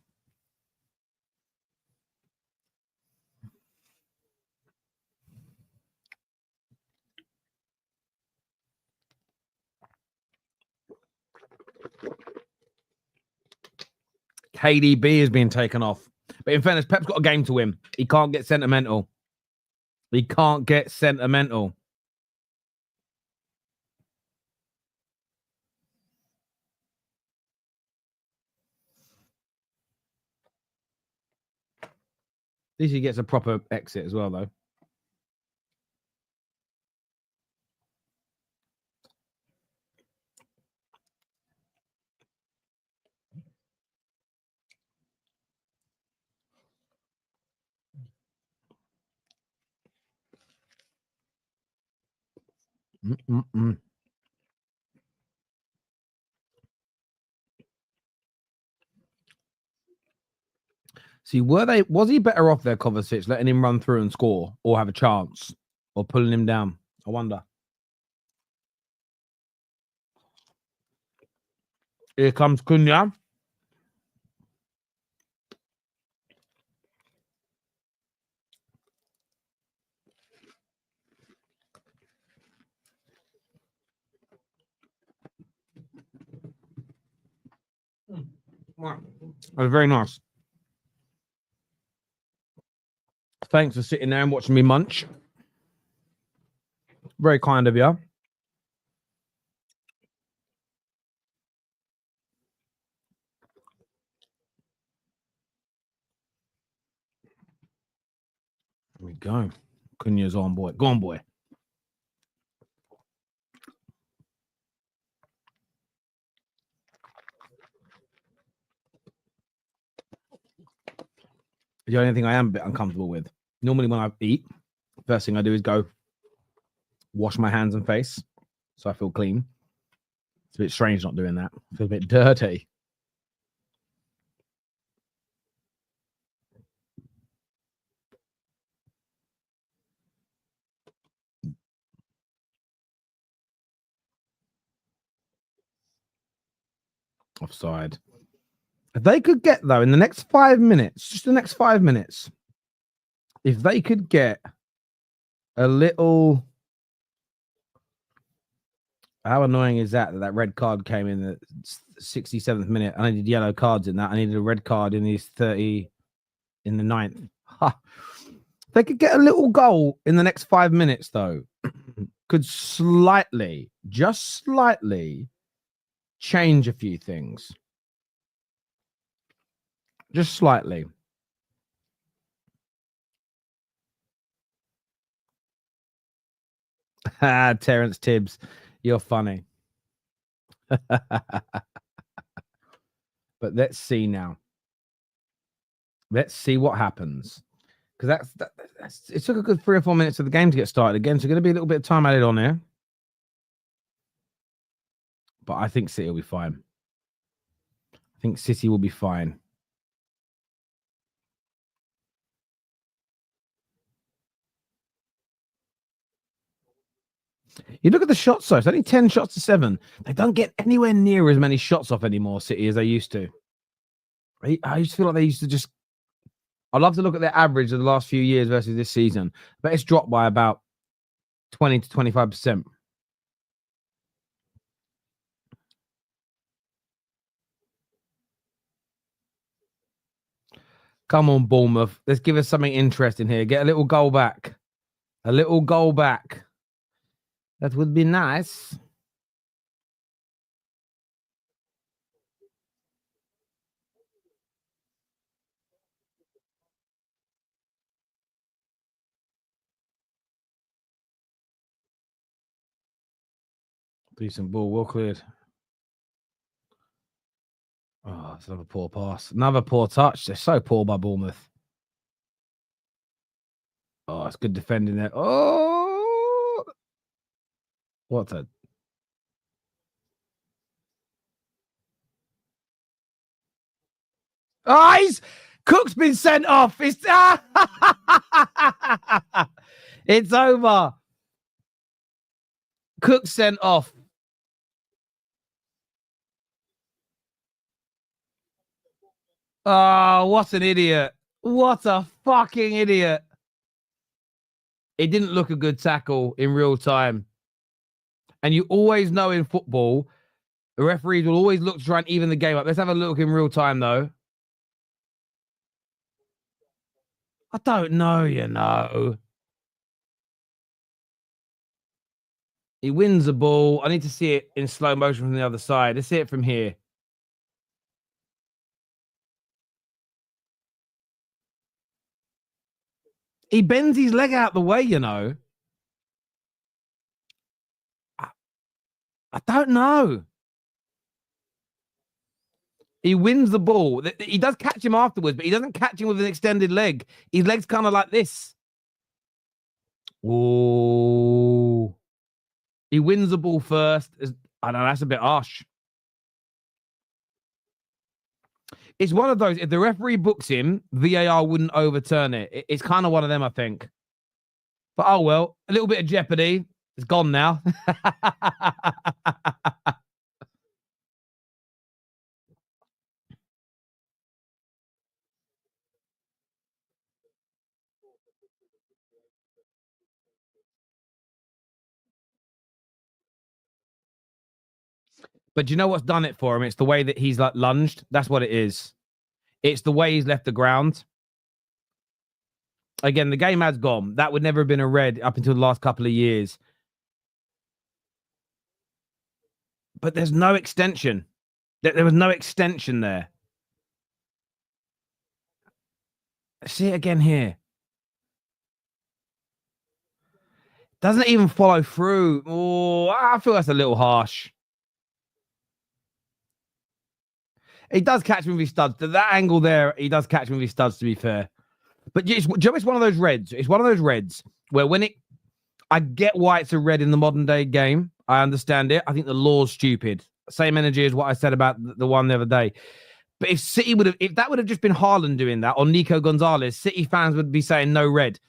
KDB is being taken off. But in fairness, Pep's got a game to win. He can't get sentimental. He can't get sentimental. At least he gets a proper exit as well, though. See, was he better off there, Kovacic, letting him run through and score or have a chance or pulling him down? I wonder. Here comes Cunha. That was very nice. Thanks for sitting there and watching me munch. Very kind of you. Here we go. Cunha's on, boy. Go on, boy. The only thing I am a bit uncomfortable with. Normally when I eat, first thing I do is go wash my hands and face so I feel clean. It's a bit strange not doing that. I feel a bit dirty. Offside. If they could get, though, in the next 5 minutes, just the next 5 minutes, if they could get a little... How annoying is that red card came in the 67th minute? I needed yellow cards in that. I needed a red card in these 30 in the 9th. Ha. They could get a little goal in the next 5 minutes, though. Could slightly, just slightly, change a few things. Just slightly. Terence Tibbs, you're funny. But let's see now. Let's see what happens. Because it took a good 3 or 4 minutes of the game to get started again. So going to be a little bit of time added on here. But I think City will be fine. I think City will be fine. You look at the shots, though. It's only 10 shots to 7. They don't get anywhere near as many shots off anymore, City, as they used to. I used to feel like they used to just... I'd love to look at their average of the last few years versus this season. But it's dropped by about 20 to 25%. Come on, Bournemouth. Let's give us something interesting here. Get a little goal back. A little goal back. That would be nice. Decent ball. Well cleared. Oh, it's another poor pass. Another poor touch. They're so poor by Bournemouth. Oh, it's good defending there. Oh! What a... Oh, Cook's been sent off. It's it's over. Cook sent off. Oh, what an idiot. What a fucking idiot. It didn't look a good tackle in real time. And you always know in football, the referees will always look to try and even the game up. Let's have a look in real time, though. I don't know, you know. He wins the ball. I need to see it in slow motion from the other side. Let's see it from here. He bends his leg out the way, you know. I don't know. He wins the ball. He does catch him afterwards, but he doesn't catch him with an extended leg. His leg's kind of like this. Oh, he wins the ball first. I don't know. That's a bit harsh. It's one of those. If the referee books him, VAR wouldn't overturn it. It's kind of one of them, I think. But oh well, a little bit of jeopardy. It's gone now. But do you know what's done it for him? It's the way that he's like lunged. That's what it is. It's the way he's left the ground. Again, the game has gone. That would never have been a red up until the last couple of years. But there's no extension. There was no extension there. See it again here. Doesn't even follow through. Oh, I feel that's a little harsh. He does catch him with his studs. That angle there, he does catch him with his studs, to be fair. But it's one of those reds. It's one of those reds where I get why it's a red in the modern day game. I understand it. I think the law's stupid. Same energy as what I said about the one the other day. But if that would have just been Haaland doing that or Nico Gonzalez, City fans would be saying no red.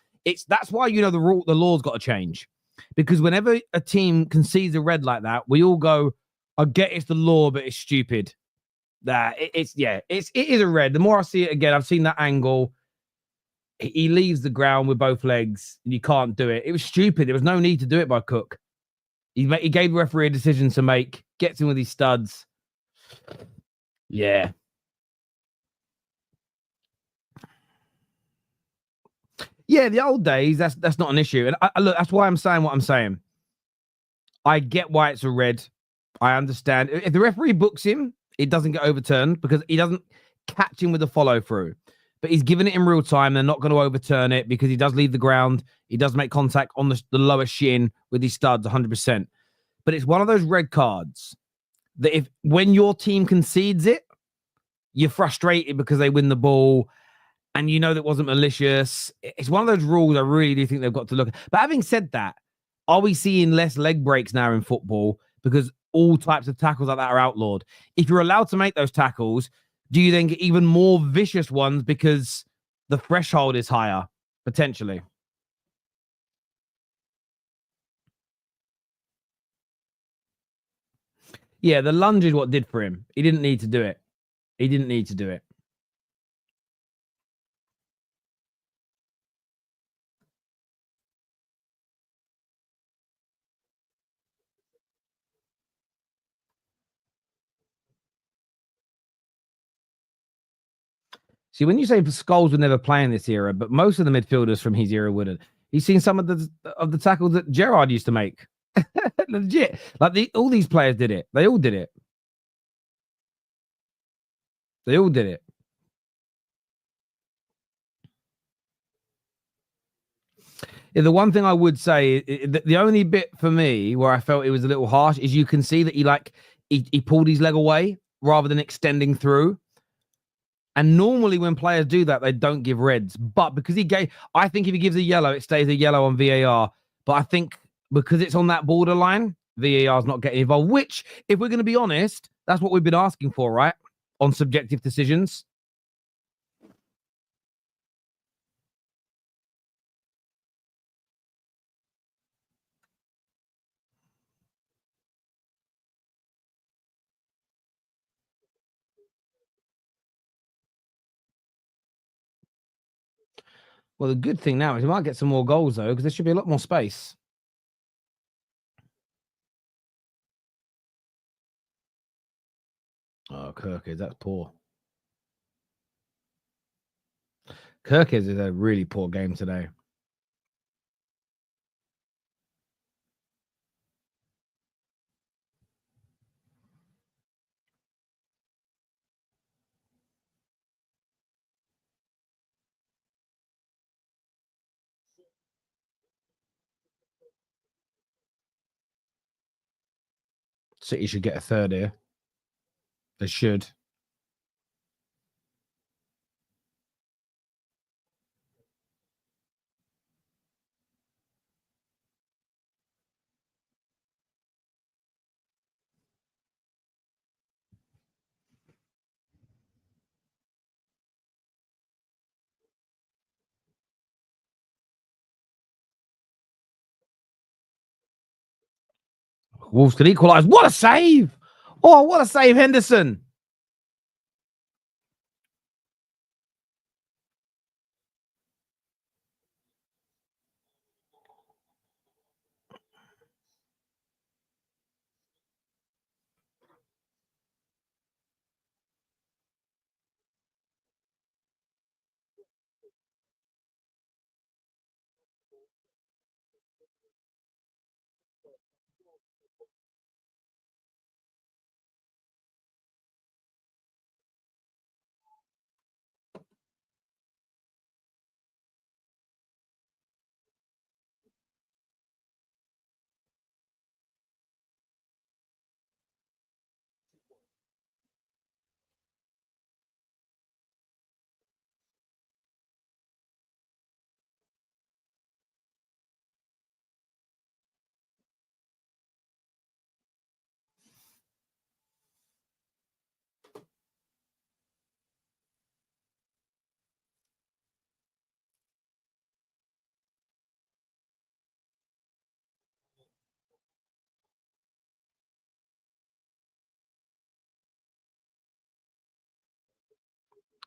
That's why the law's got to change, because whenever a team concedes a red like that, we all go, "I get it's the law, but it's stupid." It is a red. The more I see it again, I've seen that angle. He leaves the ground with both legs, and you can't do it. It was stupid. There was no need to do it by Cook. He gave the referee a decision to make. Gets in with his studs. Yeah. Yeah, the old days, that's not an issue. And look, that's why I'm saying what I'm saying. I get why it's a red. I understand. If the referee books him, it doesn't get overturned because he doesn't catch him with the follow through. But he's given it in real time. They're not going to overturn it because he does leave the ground. He does make contact on the lower shin with his studs 100%. But it's one of those red cards that when your team concedes it, you're frustrated because they win the ball and you know that wasn't malicious. It's one of those rules I really do think they've got to look at. But having said that, are we seeing less leg breaks now in football because all types of tackles like that are outlawed? If you're allowed to make those tackles, do you then get even more vicious ones because the threshold is higher, potentially? Yeah, the lunge is what did for him. He didn't need to do it. He didn't need to do it. See, when you say Scholes would never play in this era, but most of the midfielders from his era wouldn't. He's seen some of the tackles that Gerrard used to make. Legit. Like all these players did it. They all did it. They all did it. Yeah, the one thing I would say, the only bit for me where I felt it was a little harsh is you can see that he pulled his leg away rather than extending through. And normally when players do that, they don't give reds. But because I think if he gives a yellow, it stays a yellow on VAR. But I think because it's on that borderline, VAR is not getting involved, which, if we're going to be honest, that's what we've been asking for, right? On subjective decisions. Well, the good thing now is we might get some more goals, though, because there should be a lot more space. Oh, Kirkes, that's poor. Kirkes is a really poor game today. City should get a third here. They should. Wolves could equalise. What a save! Oh, what a save, Henderson.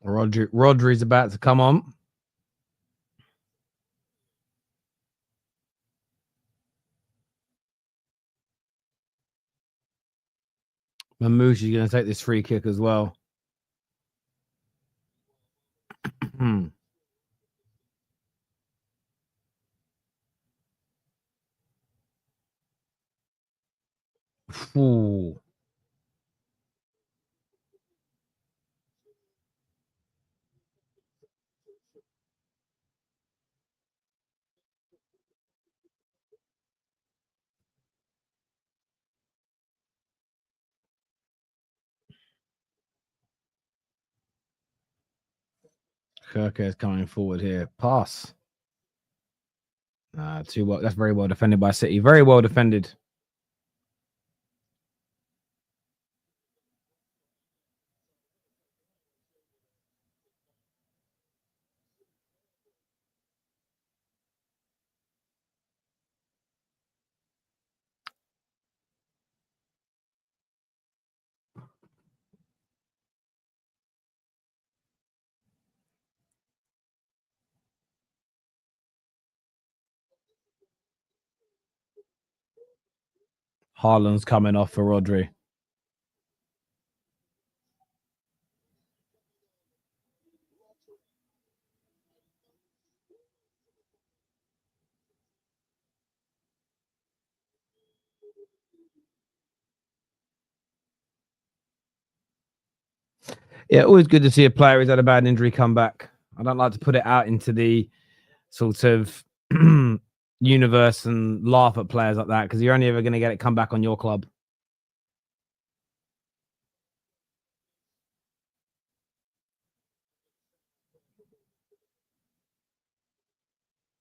Rodri's about to come on. Mamouche is going to take this free kick as well. Ooh. Kirkes coming forward here. Pass. Too well. That's very well defended by City. Very well defended. Haaland's coming off for Rodri. Yeah, always good to see a player who's had a bad injury come back. I don't like to put it out into the sort of universe and laugh at players like that because you're only ever going to get it come back on your club.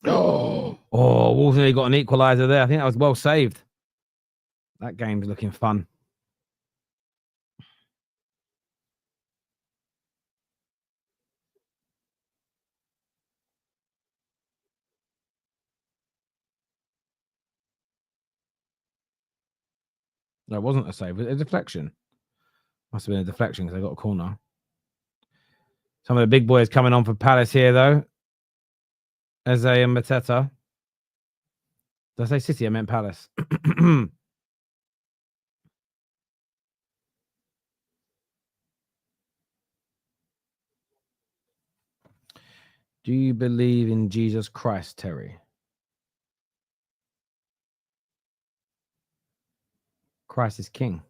Oh, Wolves nearly got an equaliser there. I think that was well saved. That game's looking fun. No, it wasn't a save. It was a deflection. Must have been a deflection because they got a corner. Some of the big boys coming on for Palace here, though. Eze and Mateta. Did I say City? I meant Palace. Do you believe in Jesus Christ, Terry? Christ is king.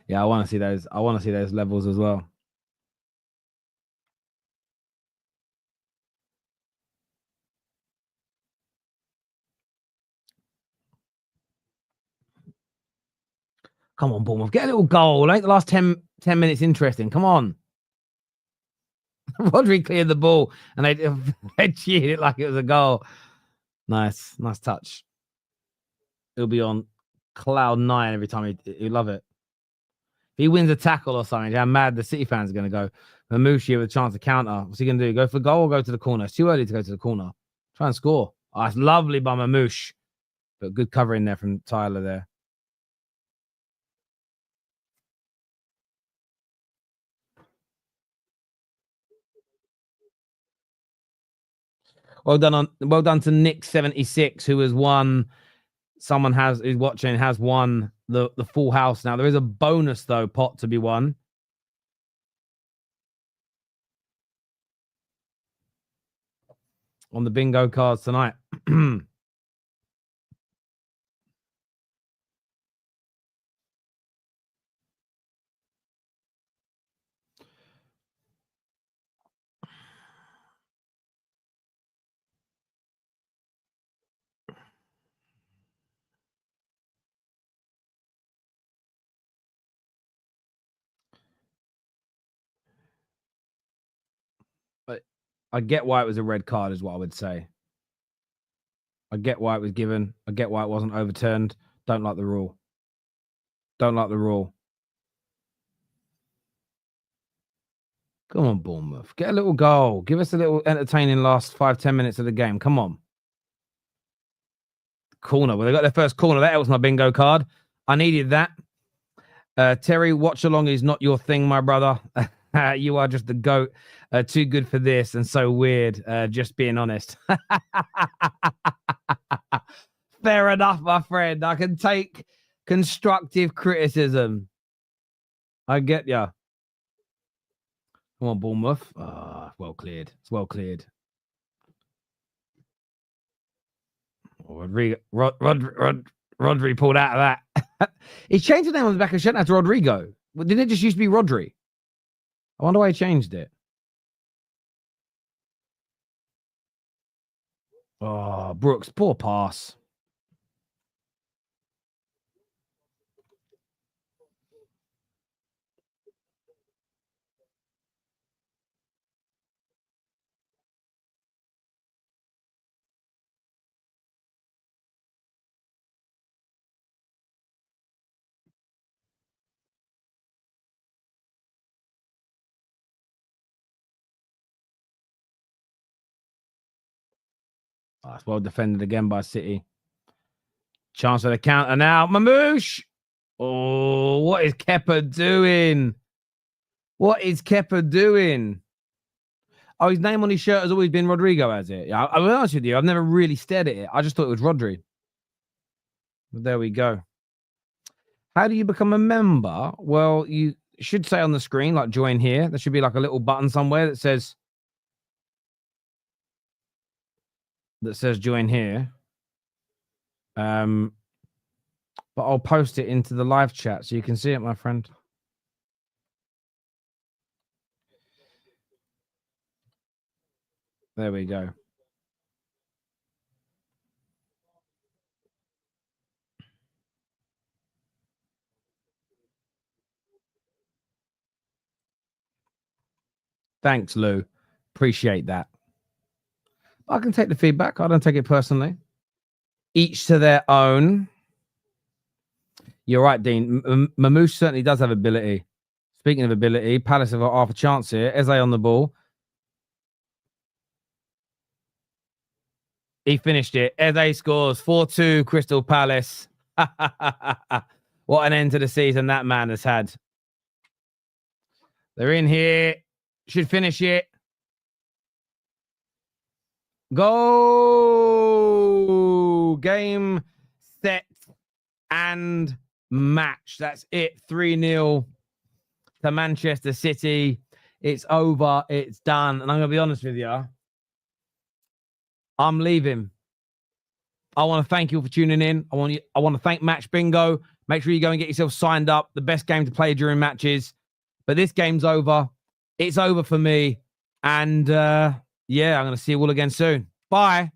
Yeah, I want to see those. I want to see those levels as well. Come on, Bournemouth. Get a little goal. Make the last 10 minutes interesting. Come on. Rodri cleared the ball and they cheered it like it was a goal. Nice touch. He'll be on cloud 9 every time he love it. If he wins a tackle or something, how mad the City fans are going to go. Mamouche with a chance to counter. What's he going to do? Go for the goal or go to the corner? It's too early to go to the corner. Try and score. Oh, it's lovely by Mamouche. But good covering there from Tyler there. Well done to Nick76, who has won. Someone who's watching has won the full house now. There is a bonus though pot to be won. On the bingo cards tonight. But I get why it was a red card, is what I would say. I get why it was given. I get why it wasn't overturned. Don't like the rule. Don't like the rule. Come on, Bournemouth. Get a little goal. Give us a little entertaining last 5-10 minutes of the game. Come on. Corner. Well, they got their first corner. That helps my bingo card. I needed that. Terry, Watchalong is not your thing, my brother. You are just the GOAT. Too good for this and so weird. Just being honest. Fair enough, my friend. I can take constructive criticism. I get ya. Come on, Bournemouth. Well cleared. It's well cleared. Rodri pulled out of that. He changed the name on the back of the shirt now to Rodrigo. Didn't it just used to be Rodri? I wonder why he changed it. Oh, Brooks, poor pass. Oh, it's well defended again by City. Chance for the counter now. Mamouche. Oh, what is Kepa doing? What is Kepa doing? Oh, his name on his shirt has always been Rodrigo, has it? Yeah, I'll be honest with you. I've never really stared at it. I just thought it was Rodri. But there we go. How do you become a member? Well, you should say on the screen, like join here. There should be like a little button somewhere that says join here. But I'll post it into the live chat so you can see it, my friend. There we go. Thanks, Lou. Appreciate that. I can take the feedback. I don't take it personally. Each to their own. You're right, Dean. Mamouche certainly does have ability. Speaking of ability, Palace have got half a chance here. Eze on the ball. He finished it. Eze scores 4-2 Crystal Palace. What an end to the season that man has had. They're in here. Should finish it. Go! Game, set, and match. That's it. 3-0 to Manchester City. It's over. It's done. And I'm going to be honest with you. I'm leaving. I want to thank you for tuning in. I want to thank Match Bingo. Make sure you go and get yourself signed up. The best game to play during matches. But this game's over. It's over for me. And yeah, I'm going to see you all again soon. Bye.